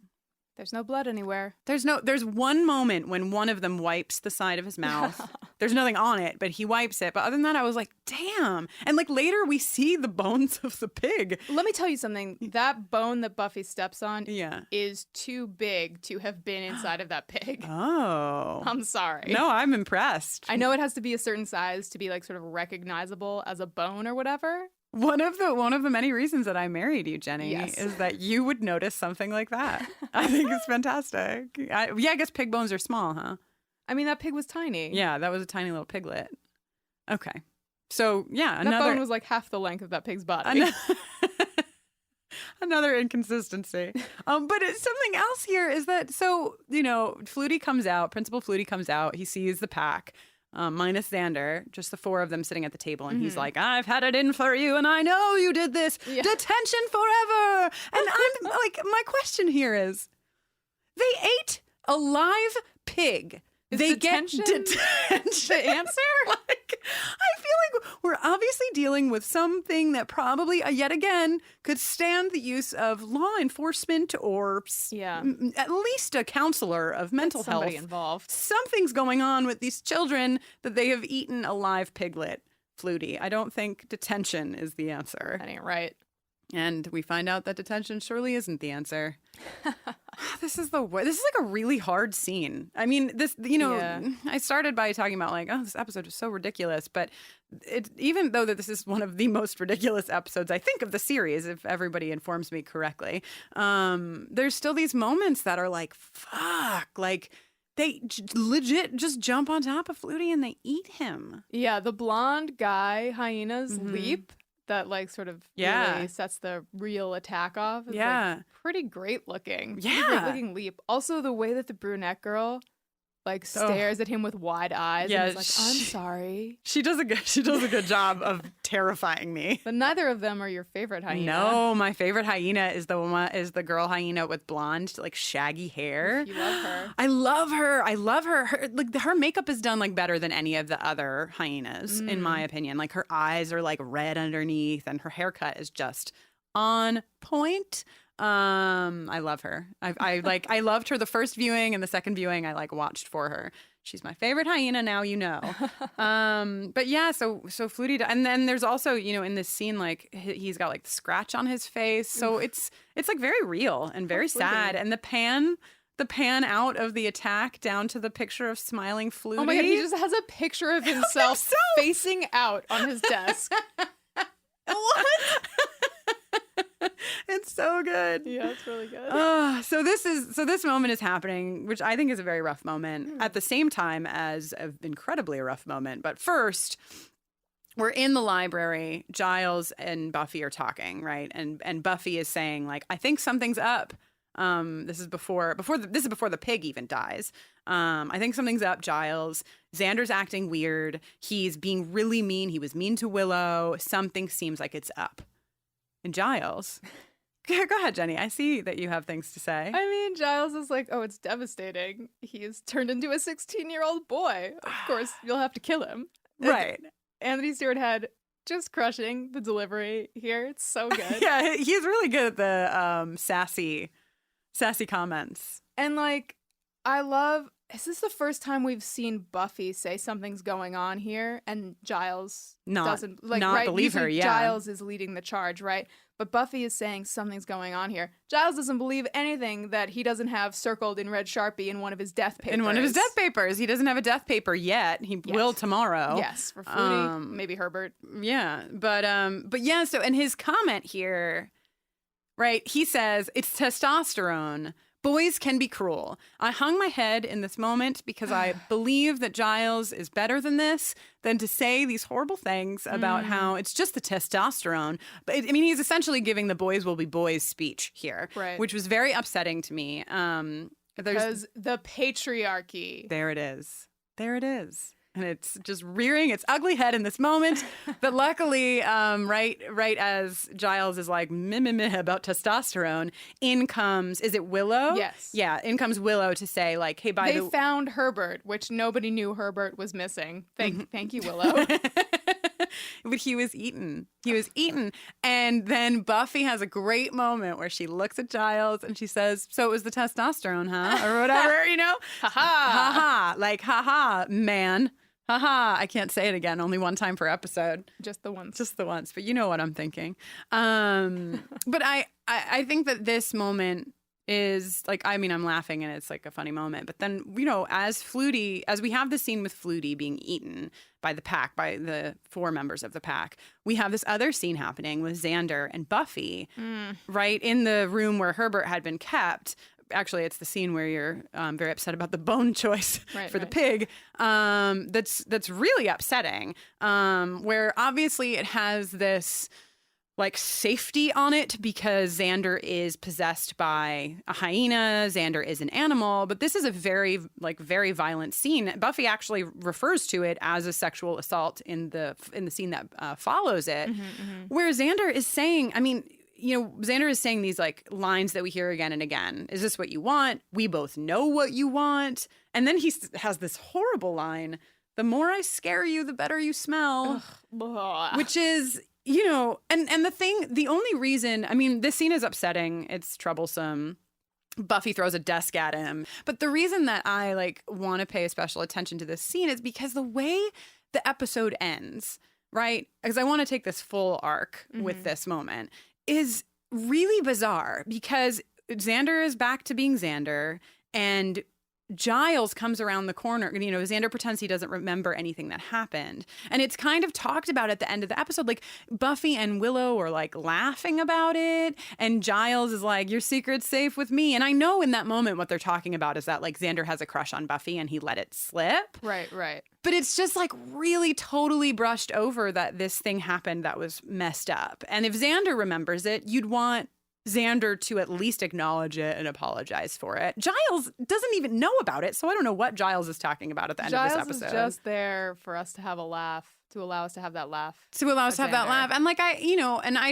There's no blood anywhere. There's one moment when one of them wipes the side of his mouth. There's nothing on it, but he wipes it. But other than that, I was like, damn. And later we see the bones of the pig. Let me tell you something. That bone that Buffy steps on is too big to have been inside of that pig. Oh. I'm sorry. No, I'm impressed. I know it has to be a certain size to be sort of recognizable as a bone or whatever. One of the many reasons that I married you, Jenny, is that you would notice something like that. I think it's fantastic. I guess pig bones are small, huh? I mean, that pig was tiny. Yeah, that was a tiny little piglet. Okay. So, yeah. That bone was like half the length of that pig's body. Another inconsistency. But it's something else here is that, so, Flutie comes out, Principal Flutie comes out, he sees the pack, minus Xander, just the four of them sitting at the table, and he's like, I've had it in for you, and I know you did this. Yeah. Detention forever. And I'm like, my question here is, they ate a live pig. They detention get detention. The answer? I feel like we're obviously dealing with something that probably, yet again, could stand the use of law enforcement or at least a counselor of mental health. Somebody involved. Something's going on with these children that they have eaten a live piglet, Flutie. I don't think detention is the answer. That ain't right. And we find out that detention surely isn't the answer. This is like a really hard scene. I mean, I started by talking about like, oh, this episode is so ridiculous, but even though that this is one of the most ridiculous episodes, I think, of the series, if everybody informs me correctly, there's still these moments that are like, fuck, like they legit just jump on top of Flutie and they eat him. Yeah, the blonde guy hyena's leap that like sort of really sets the real attack off. It's like pretty great looking. Yeah. Pretty great looking leap. Also the way that the brunette girl like stares at him with wide eyes and is like, I'm sorry. She does a good job of terrifying me. But neither of them are your favorite hyena. No, my favorite hyena is the girl hyena with blonde, like shaggy hair. You love her. I love her. Her makeup is done like better than any of the other hyenas, in my opinion. Like her eyes are like red underneath and her haircut is just on point. I love her. I loved her the first viewing, and the second viewing I like watched for her. She's my favorite hyena now, but yeah, so Flutie, and then there's also, in this scene, like he's got like the scratch on his face. So it's like very real and very sad. And the pan out of the attack down to the picture of smiling Flutie. Oh my God, he just has a picture of himself facing out on his desk. What? It's so good. Yeah, it's really good. So this moment is happening, which I think is a very rough moment, at the same time as an incredibly rough moment. But first, we're in the library. Giles and Buffy are talking, right? And Buffy is saying, like, I think something's up. This is before the pig even dies. I think something's up, Giles. Xander's acting weird. He's being really mean. He was mean to Willow. Something seems like it's up. And Giles, go ahead, Jenny. I see that you have things to say. I mean, Giles is like, oh, it's devastating. He's turned into a 16-year-old boy. Of course, you'll have to kill him. Right. Anthony Stewart Head just crushing the delivery here. It's so good. Yeah, he's really good at the sassy comments. And like, is this the first time we've seen Buffy say something's going on here and Giles doesn't believe her? Yeah, Giles is leading the charge, right? But Buffy is saying something's going on here. Giles doesn't believe anything that he doesn't have circled in red Sharpie in one of his death papers. He doesn't have a death paper yet. He will tomorrow. Yes, for Flutie, maybe Herbert. Yeah, but yeah. So in his comment here, right, he says it's testosterone. Boys can be cruel. I hung my head in this moment because I believe that Giles is better than this, than to say these horrible things about how it's just the testosterone. But he's essentially giving the boys will be boys speech here, right, which was very upsetting to me. Because the patriarchy. There it is. And it's just rearing its ugly head in this moment. But luckily, right as Giles is like, meh about testosterone, in comes, is it Willow? Yes. Yeah, in comes Willow to say, like, hey, they found Herbert, which nobody knew Herbert was missing. Thank you, Willow. But he was eaten. And then Buffy has a great moment where she looks at Giles and she says, so it was the testosterone, huh? Or whatever, Ha-ha. Ha-ha. Like, ha-ha, man. Haha, I can't say it again. Only one time per episode. Just the once. But you know what I'm thinking. But I think that this moment is like, I'm laughing and it's like a funny moment. But then, as we have the scene with Flutie being eaten by the pack, by the four members of the pack, we have this other scene happening with Xander and Buffy, right in the room where Herbert had been kept. Actually, it's the scene where you're very upset about the bone choice for the pig. That's really upsetting. Where obviously it has this like safety on it because Xander is possessed by a hyena. Xander is an animal, but this is a very violent scene. Buffy actually refers to it as a sexual assault in the scene that follows it, where Xander is saying, I mean, you know, Xander is saying these like lines that we hear again and again. Is this what you want? We both know what you want. And then he has this horrible line, the more I scare you, the better you smell, which is, you know, and the only reason, I mean, this scene is upsetting. It's troublesome. Buffy throws a desk at him. But the reason that I like want to pay special attention to this scene is because the way the episode ends, right? Because I want to take this full arc with this moment, is really bizarre because Xander is back to being Xander and Giles comes around the corner. You know, Xander pretends he doesn't remember anything that happened. And it's kind of talked about at the end of the episode. Like, Buffy and Willow are, like, laughing about it. And Giles is like, your secret's safe with me. And I know in that moment what they're talking about is that, like, Xander has a crush on Buffy and he let it slip. Right. But it's just, like, really totally brushed over that this thing happened that was messed up. And if Xander remembers it, you'd want Xander to at least acknowledge it and apologize for it. Giles doesn't even know about it, so I don't know what Giles is talking about at the end of this episode. Giles is just there for us to have a laugh, to allow us to have that laugh. To allow us to have that laugh. And like I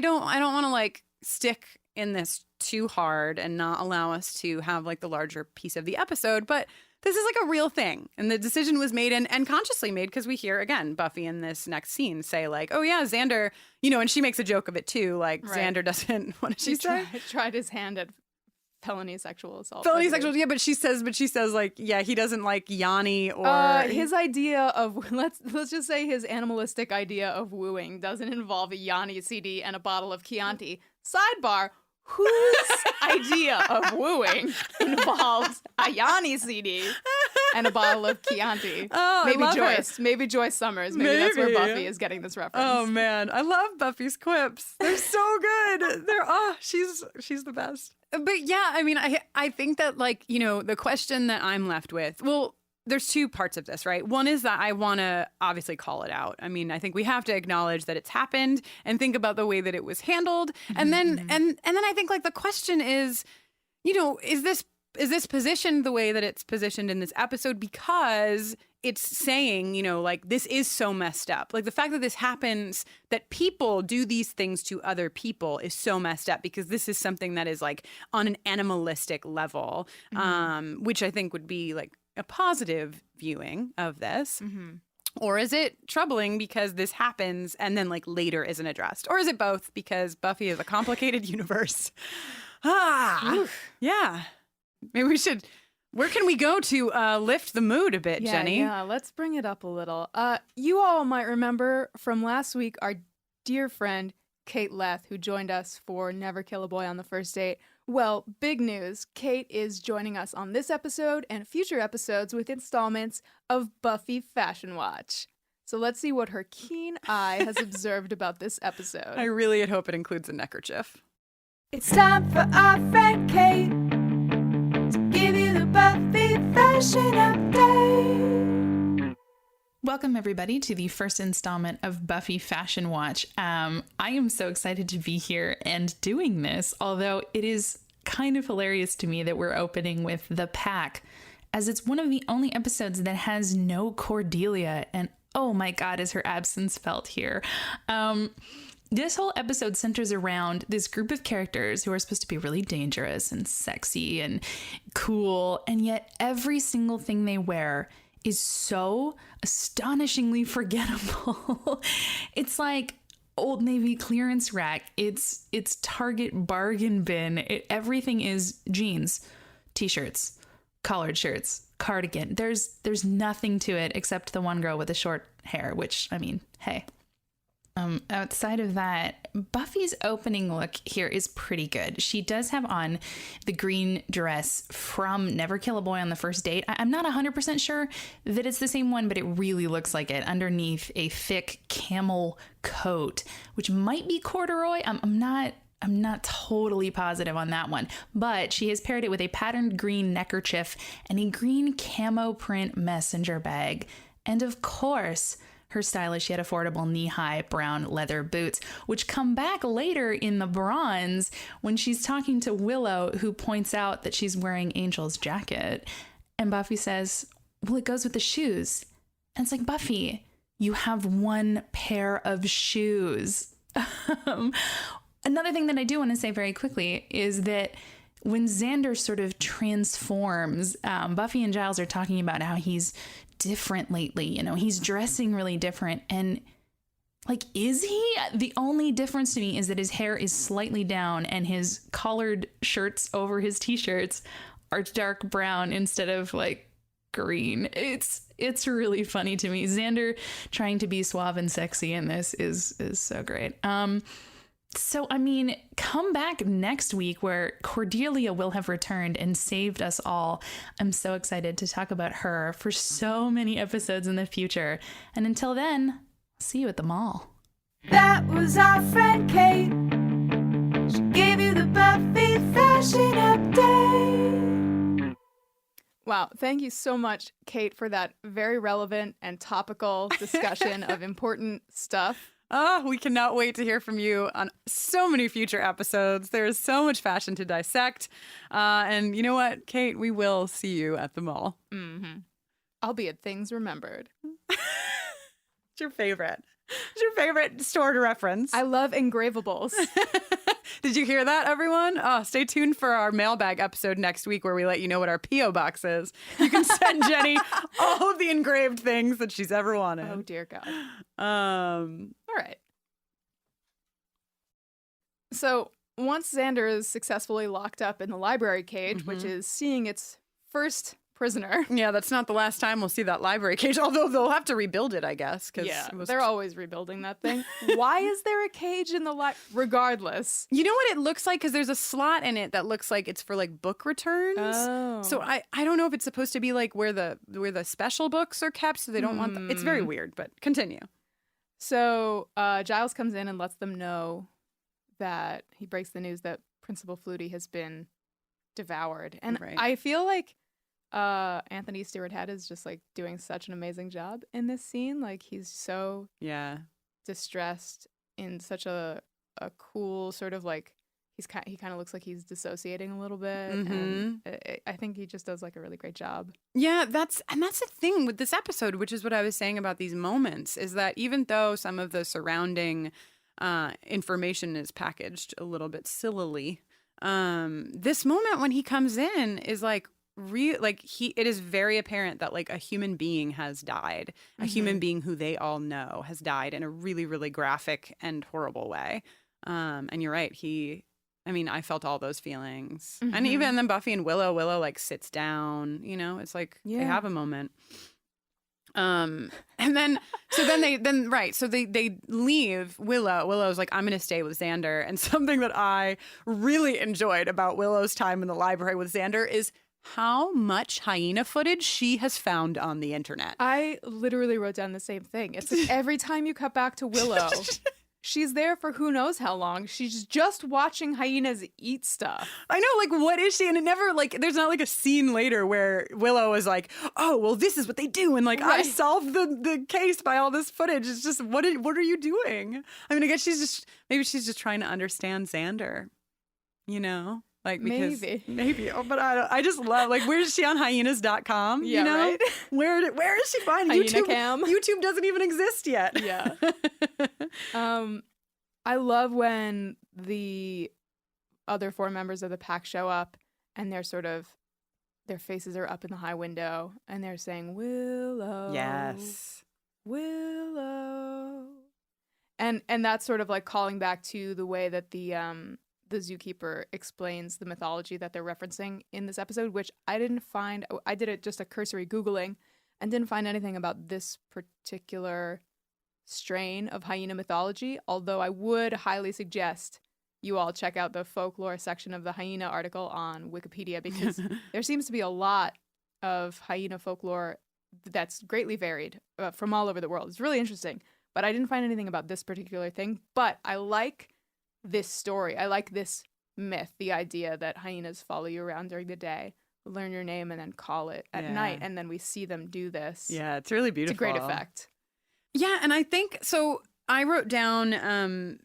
don't want to like stick in this too hard and not allow us to have like the larger piece of the episode, but this is like a real thing. And the decision was made and consciously made because we hear, again, Buffy in this next scene say like, oh yeah, Xander, you know, and she makes a joke of it too. Like Xander doesn't, what did she say? Tried his hand at felony sexual assault. Yeah, but she says like, yeah, he doesn't like Yanni or his idea of let's just say his animalistic idea of wooing doesn't involve a Yanni CD and a bottle of Chianti. Sidebar. Whose idea of wooing involves a Yanni CD and a bottle of Chianti? Oh, maybe I love Joyce. Her. Maybe Joyce Summers. Maybe that's where Buffy is getting this reference. Oh man, I love Buffy's quips. They're so good. She's the best. But yeah, I mean, I think that like, you know, the question that I'm left with, well, there's two parts of this, right? One is that I want to obviously call it out. I mean, I think we have to acknowledge that it's happened and think about the way that it was handled. And then and then I think like the question is, you know, is this positioned the way that it's positioned in this episode because it's saying, you know, like this is so messed up. Like the fact that this happens, that people do these things to other people is so messed up because this is something that is like on an animalistic level, which I think would be like a positive viewing of this? Or is it troubling because this happens and then like later isn't addressed? Or is it both because Buffy is a complicated universe? Yeah. Maybe we should, where can we go to lift the mood a bit, Jenny? Yeah, let's bring it up a little. You all might remember from last week our dear friend KATE LETH, who joined us for Never Kill a Boy on the First Date. Well, big news. Kate is joining us on this episode and future episodes with installments of Buffy FashionWatch. So let's see what her keen eye has observed about this episode. I really hope it includes a neckerchief. It's time for our friend Kate to give you the Buffy Fashion Update. Welcome, everybody, to the first installment of Buffy FashionWatch. I am so excited to be here and doing this, although it is kind of hilarious to me that we're opening with The Pack, as it's one of the only episodes that has no Cordelia, and oh my god, is her absence felt here. This whole episode centers around this group of characters who are supposed to be really dangerous and sexy and cool, and yet every single thing they wear is so astonishingly forgettable. It's like Old Navy clearance rack. It's Target bargain bin. Everything is jeans, t-shirts, collared shirts, cardigan. There's nothing to it except the one girl with the short hair, which, I mean, hey. Outside of that, Buffy's opening look here is pretty good. She does have on the green dress from Never Kill a Boy on the First Date. I'm not 100% sure that it's the same one, but it really looks like it underneath a thick camel coat, which might be corduroy. I'm not totally positive on that one, but she has paired it with a patterned green neckerchief and a green camo print messenger bag. And of course, her stylish yet affordable knee-high brown leather boots, which come back later in the bronze when she's talking to Willow, who points out that she's wearing Angel's jacket. And Buffy says, well, it goes with the shoes. And it's like, Buffy, you have one pair of shoes. Another thing that I do want to say very quickly is that when Xander sort of transforms, Buffy and Giles are talking about how he's different lately. You know, he's dressing really different. And like, is he? The only difference to me is that his hair is slightly down and his collared shirts over his t-shirts are dark brown instead of like green. It's really funny to me. Xander trying to be suave and sexy in this is so great. So, I mean, come back next week where Cordelia will have returned and saved us all. I'm so excited to talk about her for so many episodes in the future. And until then, see you at the mall. That was our friend Kate. She gave you the Buffy fashion update. Wow, thank you so much, Kate, for that very relevant and topical discussion of important stuff. Oh, we cannot wait to hear from you on so many future episodes. There is so much fashion to dissect. And you know what, Kate? We will see you at the mall. Mm-hmm. I'll be at Things Remembered. It's your favorite. It's your favorite store to reference. I love engravable. Did you hear that, everyone? Oh, stay tuned for our mailbag episode next week where we let you know what our P.O. box is. You can send Jenny all of the engraved things that she's ever wanted. Oh, dear God. All right. So once Xander is successfully locked up in the library cage, which is seeing its first prisoner. Yeah, that's not the last time we'll see that library cage, although they'll have to rebuild it, I guess. Yeah, they're always rebuilding that thing. Why is there a cage in the regardless? You know what it looks like? Because there's a slot in it that looks like it's for like book returns. Oh. So I don't know if it's supposed to be like where the special books are kept, so they don't want them. It's very weird, but continue. So Giles comes in and lets them know that he breaks the news that Principal Flutie has been devoured. And I feel like Anthony Stewart Head is just like doing such an amazing job in this scene. Like he's so distressed in such a cool sort of like he kind of looks like he's dissociating a little bit, and I think he just does like a really great job. Yeah, that's the thing with this episode, which is what I was saying about these moments, is that even though some of the surrounding information is packaged a little bit sillily, this moment when he comes in is like it is very apparent that like a human being has died, a human being who they all know has died in a really, really graphic and horrible way. And you're right. I felt all those feelings. And even then Buffy and Willow like sits down, you know, it's like they have a moment. And then they leave. Willow's like, I'm going to stay with Xander. And something that I really enjoyed about Willow's time in the library with Xander is how much hyena footage she has found on the internet. I literally wrote down the same thing. It's like every time you cut back to Willow, she's there for who knows how long. She's just watching hyenas eat stuff. I know, like, what is she? And it never, like, there's not like a scene later where Willow is like, oh, well, this is what they do. And like, I solved the case by all this footage. It's just, what are you doing? I mean, I guess maybe she's just trying to understand Xander, you know? Like, because maybe. Oh, but I just love, like, where is she on hyenas.com? Yeah, you know? right? Where is she finding Hyena cam? YouTube doesn't even exist yet. Yeah. I love when the other four members of the pack show up and their faces are up in the high window and they're saying, Willow. Yes. Willow. And that's sort of like calling back to the way that the zookeeper explains the mythology that they're referencing in this episode, which I didn't find. I did just a cursory Googling and didn't find anything about this particular strain of hyena mythology, although I would highly suggest you all check out the folklore section of the hyena article on Wikipedia, because there seems to be a lot of hyena folklore that's greatly varied from all over the world. It's really interesting, but I didn't find anything about this particular thing. But I like this story. I like this myth, the idea that hyenas follow you around during the day, learn your name, and then call it at night, and then we see them do this. Yeah, it's really beautiful. It's a great effect. Yeah, and I think so. I wrote down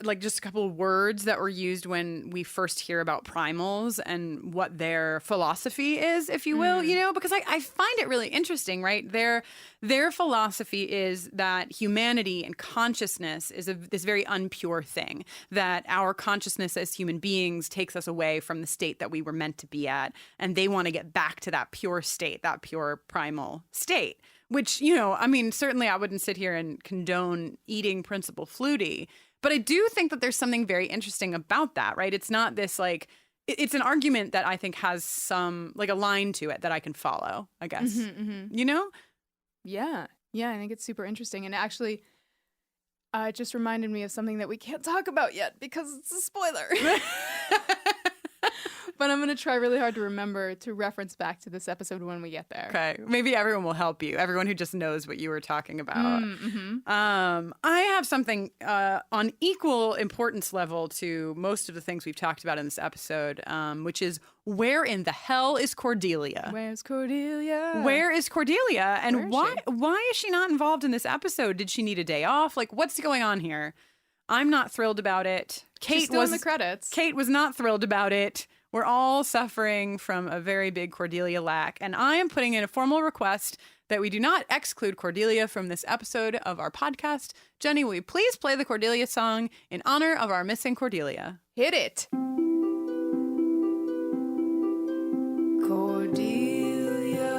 like just a couple of words that were used when we first hear about primals and what their philosophy is, if you will, you know, because I find it really interesting, right? Their philosophy is that humanity and consciousness is this very unpure thing, that our consciousness as human beings takes us away from the state that we were meant to be at, and they want to get back to that pure state, that pure primal state. Which, you know, I mean, certainly I wouldn't sit here and condone eating Principal Flutie, but I do think that there's something very interesting about that, right? It's not this like, it's an argument that I think has some, like a line to it that I can follow, I guess. You know? Yeah. Yeah, I think it's super interesting. And actually, it just reminded me of something that we can't talk about yet because it's a spoiler. But I'm going to try really hard to remember to reference back to this episode when we get there. Okay. Maybe everyone will help you. Everyone who just knows what you were talking about. I have something on equal importance level to most of the things we've talked about in this episode, which is where in the hell is Cordelia? Where's Cordelia? Where is Cordelia? And why is she not involved in this episode? Did she need a day off? Like, what's going on here? I'm not thrilled about it. She's still in the credits. Kate was not thrilled about it. We're all suffering from a very big Cordelia lack, and I am putting in a formal request that we do not exclude Cordelia from this episode of our podcast. Jenny, will you please play the Cordelia song in honor of our missing Cordelia? Hit it. Cordelia,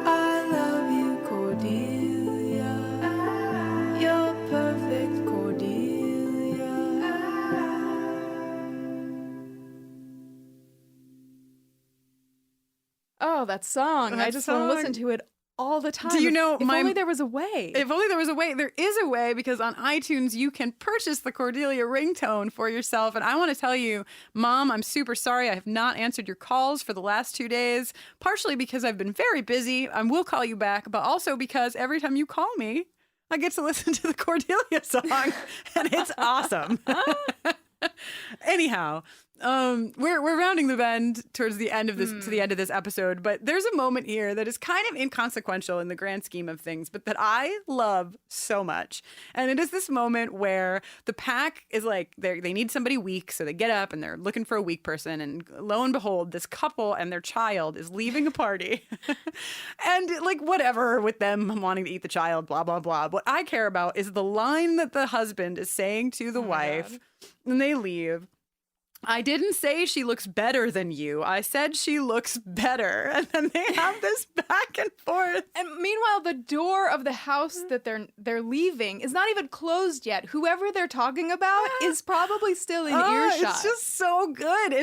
I love you, Cordelia. You're perfect, Cordelia. Oh, that song. I just want to listen to it all the time. Do you know, if only there was a way. If only there was a way. There is a way, because on iTunes you can purchase the Cordelia ringtone for yourself. And I want to tell you, Mom, I'm super sorry I have not answered your calls for the last 2 days, partially because I've been very busy. I will call you back, but also because every time you call me, I get to listen to the Cordelia song, and it's awesome. Anyhow, we're rounding the bend towards the end of this to the end of this episode, but there's a moment here that is kind of inconsequential in the grand scheme of things, but that I love so much. And it is this moment where the pack is like they need somebody weak, so they get up and they're looking for a weak person, and lo and behold, this couple and their child is leaving a party. And like whatever with them wanting to eat the child, blah blah blah. What I care about is the line that the husband is saying to the wife. And they leave. I didn't say she looks better than you. I said she looks better. And then they have this back and forth. And meanwhile, the door of the house that they're leaving is not even closed yet. Whoever they're talking about is probably still in earshot. It's just so good.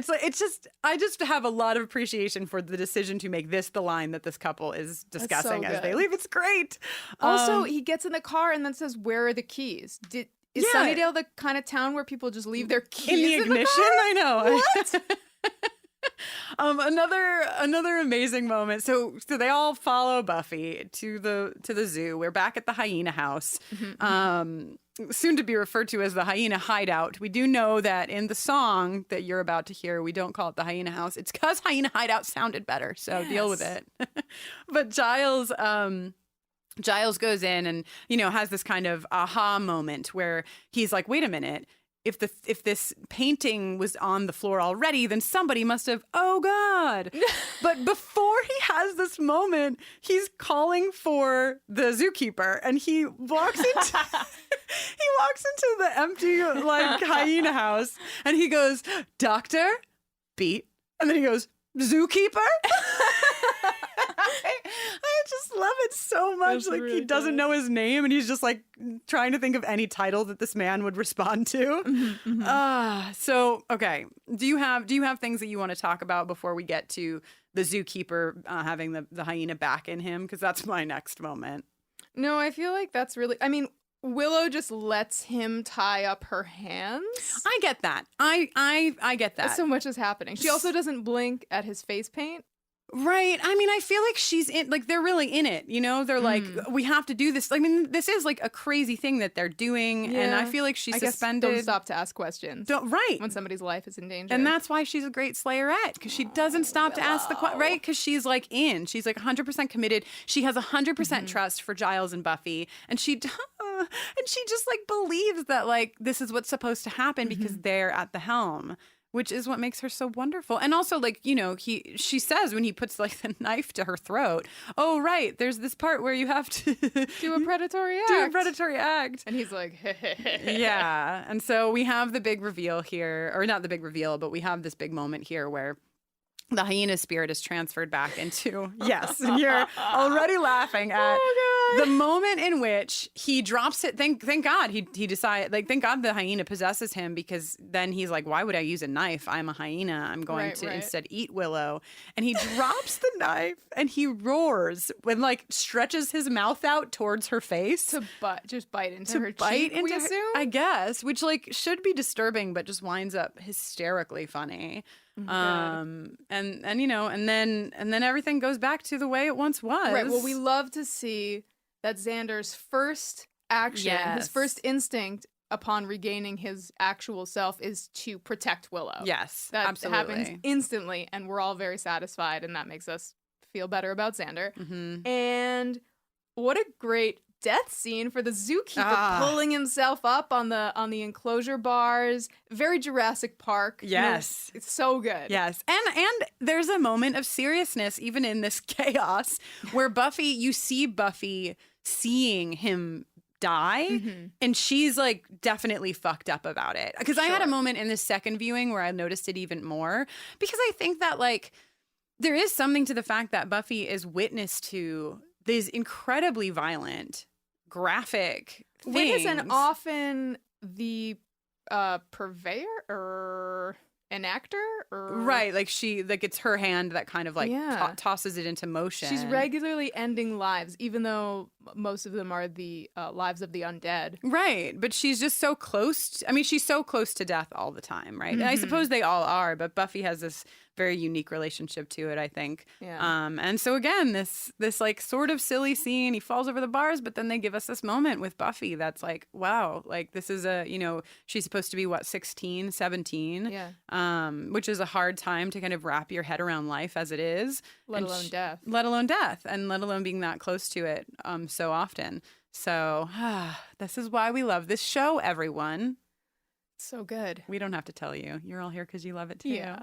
I just have a lot of appreciation for the decision to make this the line that this couple is discussing as they leave. It's great. Also, he gets in the car and then says, "Where are the keys?" Is Sunnydale the kind of town where people just leave their keys in the ignition? I know. What? Another amazing moment. So they all follow Buffy to the zoo. We're back at the hyena house, soon to be referred to as the hyena hideout. We do know that in the song that you're about to hear, we don't call it the hyena house. It's because hyena hideout sounded better. So deal with it. But Giles goes in and, has this kind of aha moment where he's like, wait a minute, if this painting was on the floor already, then somebody must have, oh God. But before he has this moment, he's calling for the zookeeper, and he walks into the empty hyena house, and he goes, "Doctor, beat," and then he goes, "Zookeeper." I just love it so much. That's really he doesn't know his name, and he's just trying to think of any title that this man would respond to. So okay, do you have things that you want to talk about before we get to the zookeeper having the hyena back in him? Because that's my next moment. No, I feel like that's really. I mean, Willow just lets him tie up her hands. I get that. I get that. So much is happening. She also doesn't blink at his face paint. Right. I mean, I feel like she's in, like, they're really in it, you know? They're like, we have to do this. I mean, this is like a crazy thing that they're doing. And I feel like she's suspended. Don't stop to ask questions. Right. When somebody's life is in danger. And that's why she's a great Slayerette, because she doesn't stop to ask the question, right? Because she's like she's like 100% committed. She has 100% trust for Giles and Buffy. And she just like believes that like this is what's supposed to happen because they're at the helm. Which is what makes her so wonderful. And also, like, you know, she says when he puts, like, the knife to her throat, oh, right, there's this part where you have to... do a predatory act. And he's like, yeah. And so we have the big reveal here, or not the big reveal, but we have this big moment here where the hyena spirit is transferred back into... Yes, and you're already laughing at the moment in which he drops it. Thank God he decided, like, thank God the hyena possesses him, because then he's like, why would I use a knife? I'm a hyena. I'm going to instead eat Willow. And he drops the knife and he roars and like stretches his mouth out towards her face. To just bite into her cheek, we assume? I guess, which like should be disturbing, but just winds up hysterically funny. And you know, and then everything goes back to the way it once was. Right. Well, we love to see that Xander's first action, his first instinct upon regaining his actual self is to protect Willow. Yes, that absolutely. happens instantly, and we're all very satisfied, and that makes us feel better about Xander. And what a great death scene for the zookeeper pulling himself up on the enclosure bars. Very Jurassic Park. Yes. It's so good. Yes. And there's a moment of seriousness even in this chaos where you see Buffy seeing him die and she's like definitely fucked up about it. Because I had a moment in the second viewing where I noticed it even more, because I think that like there is something to the fact that Buffy is witness to these incredibly violent, graphic things. Witness and often the purveyor or enactor, or right, like it's her hand that kind of like tosses it into motion. She's regularly ending lives, even though most of them are the lives of the undead. Right, but she's just so close. She's so close to death all the time, right? And I suppose they all are, but Buffy has this very unique relationship to it, I think. Yeah. And so again, this like sort of silly scene, he falls over the bars, but then they give us this moment with Buffy that's like, wow, like this is she's supposed to be 16, 17. Yeah. Which is a hard time to kind of wrap your head around life as it is. Let alone death. Let alone death, and let alone being that close to it so often. So this is why we love this show, everyone. So good. We don't have to tell you. You're all here because you love it too. Yeah.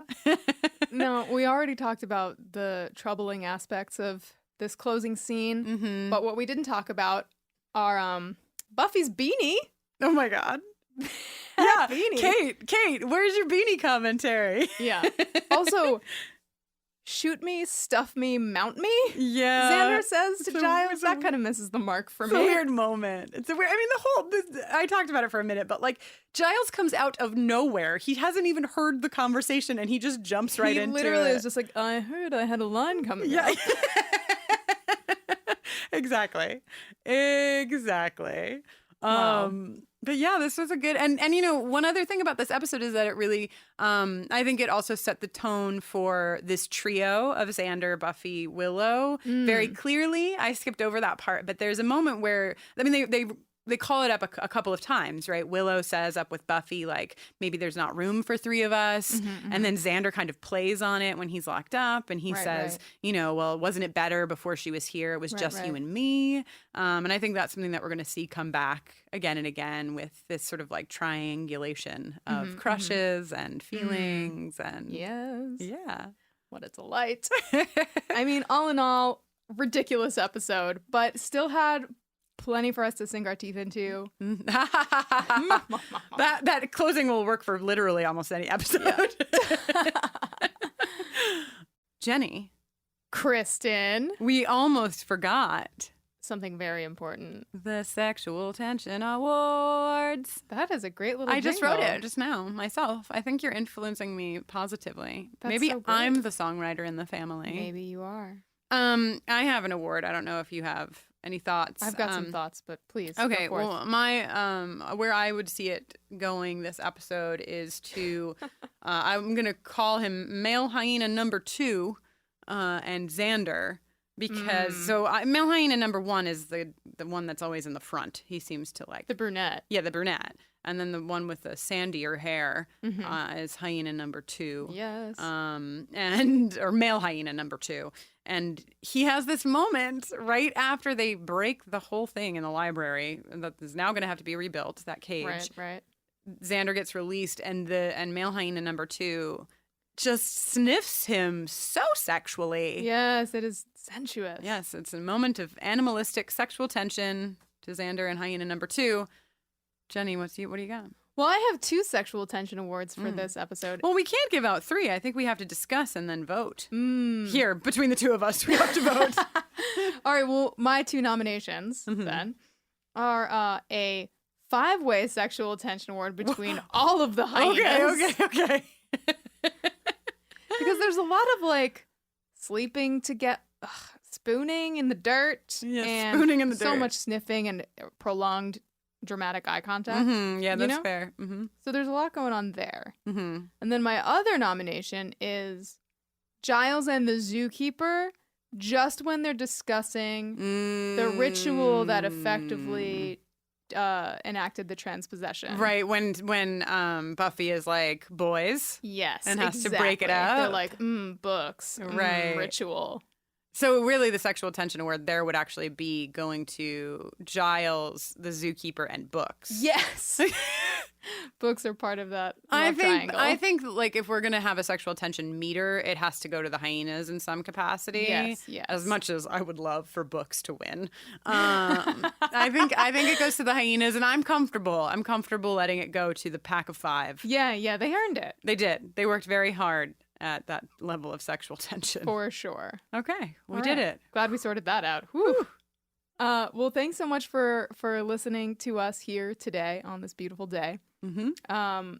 No, we already talked about the troubling aspects of this closing scene, but what we didn't talk about are Buffy's beanie. Oh my God. Yeah, beanie. Kate, where's your beanie commentary? Yeah. Also, shoot me, stuff me, mount me. Yeah. Xander says to Giles. That kind of misses the mark for me. It's a weird moment. It's a weird. I talked about it for a minute, but like Giles comes out of nowhere. He hasn't even heard the conversation, and he just jumps right into it. He literally is just like, I heard I had a line coming out. Exactly. Wow. But yeah, this was a good, and one other thing about this episode is that it really, I think it also set the tone for this trio of Xander, Buffy, Willow very clearly. I skipped over that part, but there's a moment where, they call it up a couple of times, right? Willow says up with Buffy, like, maybe there's not room for three of us. And then Xander kind of plays on it when he's locked up. And he says, well, wasn't it better before she was here? It was just you and me. And I think that's something that we're going to see come back again and again with this sort of like triangulation of crushes and feelings. And yeah. What a delight. All in all, ridiculous episode, but still had plenty for us to sink our teeth into. That closing will work for literally almost any episode. Yeah. Jenny. Kristen. We almost forgot something very important. The Sexual Tension Awards. That is a great little just wrote it just now myself. I think you're influencing me positively. Maybe so I'm the songwriter in the family. Maybe you are. I have an award. I don't know if you have any thoughts. I've got some thoughts, but please. Okay. Well, my where I would see it going this episode is to I'm gonna call him Male Hyena number 2. and Xander. Because male hyena number 1 is the one that's always in the front. He seems to like the brunette. Yeah, the brunette. And then the one with the sandier hair is hyena number 2. Yes. Or male hyena number 2. And he has this moment right after they break the whole thing in the library that is now going to have to be rebuilt. That cage. Right. Xander gets released, and male hyena number 2 just sniffs him so sexually. Yes, it is sensuous. Yes, it's a moment of animalistic sexual tension to Xander and hyena number 2. Jenny, what do you got? Well, I have 2 sexual tension awards for this episode. Well, we can't give out 3. I think we have to discuss and then vote. Here, between the 2 of us, we have to vote. All right, well, my 2 nominations then are a 5-way sexual tension award between all of the hyenas. Okay. Because there's a lot of like sleeping to get spooning in the dirt. And spooning in the so dirt. much sniffing and prolonged dramatic eye contact. Yeah, that's fair. So there's a lot going on there. Mm-hmm. And then my other nomination is Giles and the Zookeeper, just when they're discussing the ritual that effectively enacted the transpossession. Right, when Buffy is like, boys. Yes, and has to break it up. They're like, books, right. Ritual. So really the sexual tension award there would actually be going to Giles, the Zookeeper, and books. Yes. Books are part of that triangle. I think like if we're going to have a sexual tension meter, it has to go to the hyenas in some capacity. Yes. As much as I would love for books to win. I think it goes to the hyenas, and I'm comfortable letting it go to the pack of 5. Yeah, they earned it. They did. They worked very hard at that level of sexual tension. For sure. Okay, we did it. Glad we sorted that out. Whew. Well, thanks so much for listening to us here today on this beautiful day. Mm-hmm.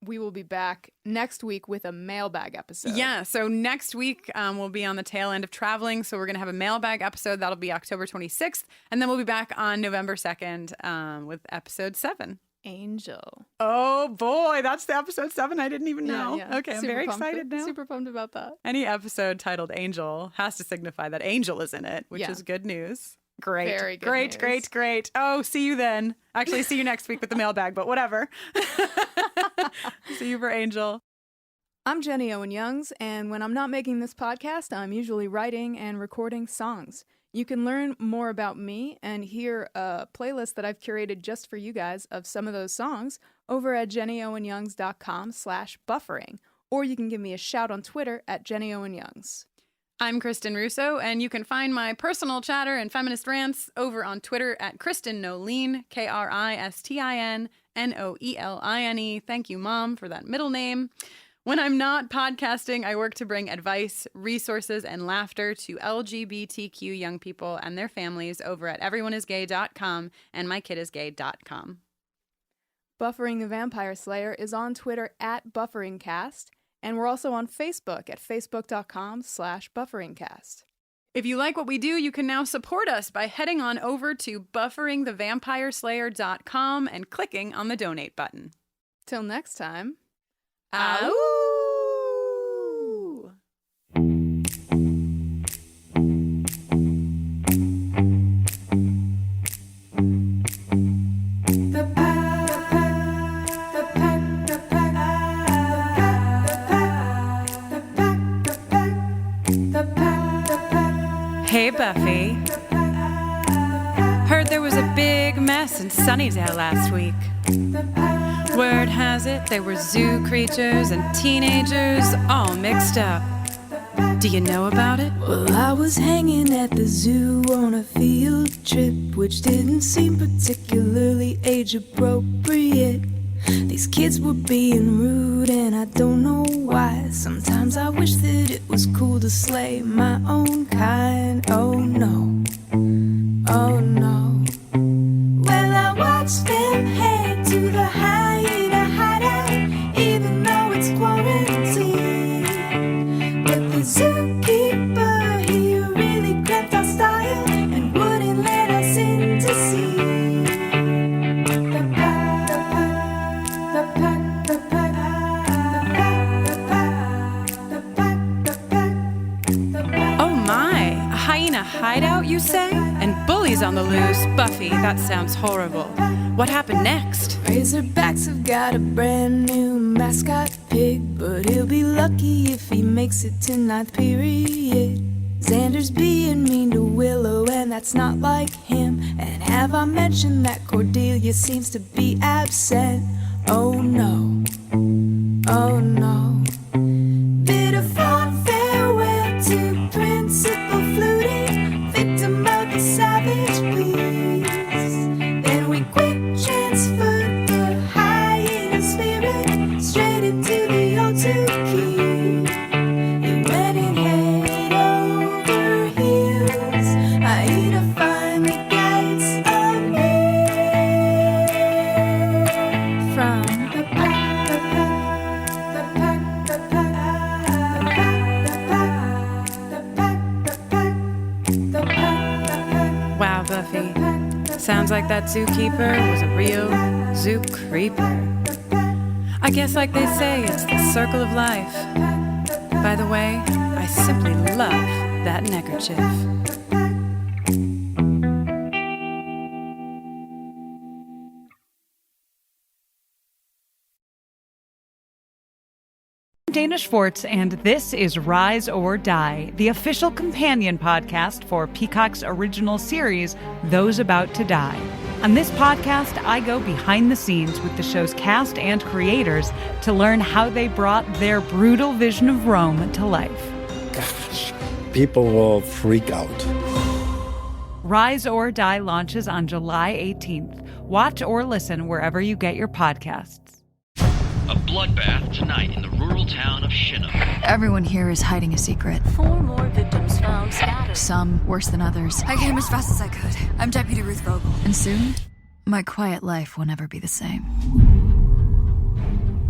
We will be back next week with a mailbag episode. Yeah, so next week we'll be on the tail end of traveling, so we're going to have a mailbag episode. That'll be October 26th, and then we'll be back on November 2nd with episode 7. Angel. Oh boy, that's the episode 7. I didn't even know. Yeah. Okay, I'm very excited now. Super pumped about that. Any episode titled Angel has to signify that Angel is in it, which is good news. Great. Very good news. Great. Oh, see you then. Actually, see you next week with the mailbag, but whatever. See you for Angel. I'm Jenny Owen Youngs, and when I'm not making this podcast, I'm usually writing and recording songs. You can learn more about me and hear a playlist that I've curated just for you guys of some of those songs over at jennyowenyoungs.com/buffering, or you can give me a shout on Twitter at jennyowenyoungs. I'm Kristen Russo, and you can find my personal chatter and feminist rants over on Twitter at Kristen Noeline, KristinnNoeline. Thank you, Mom, for that middle name. When I'm not podcasting, I work to bring advice, resources, and laughter to LGBTQ young people and their families over at everyoneisgay.com and mykidisgay.com. Buffering the Vampire Slayer is on Twitter at BufferingCast, and we're also on Facebook at facebook.com/BufferingCast. If you like what we do, you can now support us by heading on over to bufferingthevampireslayer.com and clicking on the donate button. Till next time. Ow! Hey, Buffy. Heard there was a big mess in Sunnydale last week. Word has it there were zoo creatures and teenagers all mixed up. Do you know about it? Well, I was hanging at the zoo on a field trip, which didn't seem particularly age appropriate. These kids were being rude and I don't know why. Sometimes I wish that it was cool to slay my own kind. Oh no, oh no. Well, I watched them head to the hyena hideout, even though it's quarantine. But the zookeeper, he really cramped our style and wouldn't let us in to see. The pack. hideout, you say? And bullies on the loose? Buffy, that sounds horrible. What happened next? Razorbacks have got a brand new mascot pig, but he'll be lucky if he makes it to 9th period. Xander's being mean to Willow, and that's not like him. And have I mentioned that Cordelia seems to be absent? Oh no, oh no. Bit of fond farewell to Principal Flutie, victim of the savage beast. Then we quick transferred the hyena spirit straight into the O2 key. It went in head over heels. Hyena finally gets away from the pack, the pack, the pack, the pack, the pack, the pack, the pack. Wow, Buffy. Sounds like that zookeeper was a real zoo creeper. I guess, like they say, it's the circle of life. By the way, I simply love that neckerchief. Dana Schwartz, and this is Rise or Die, the official companion podcast for Peacock's original series, Those About to Die. On this podcast, I go behind the scenes with the show's cast and creators to learn how they brought their brutal vision of Rome to life. Gosh, people will freak out. Rise or Die launches on July 18th. Watch or listen wherever you get your podcasts. A bloodbath tonight in the rural town of Chinook. Everyone here is hiding a secret. 4 more victims found scattered. Some worse than others. I came as fast as I could. I'm Deputy Ruth Vogel. And soon, my quiet life will never be the same.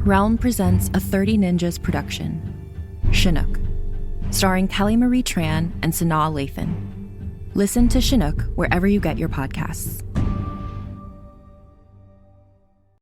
Realm presents a 30 Ninjas production, Chinook, starring Kelly Marie Tran and Sanaa Lathan. Listen to Chinook wherever you get your podcasts.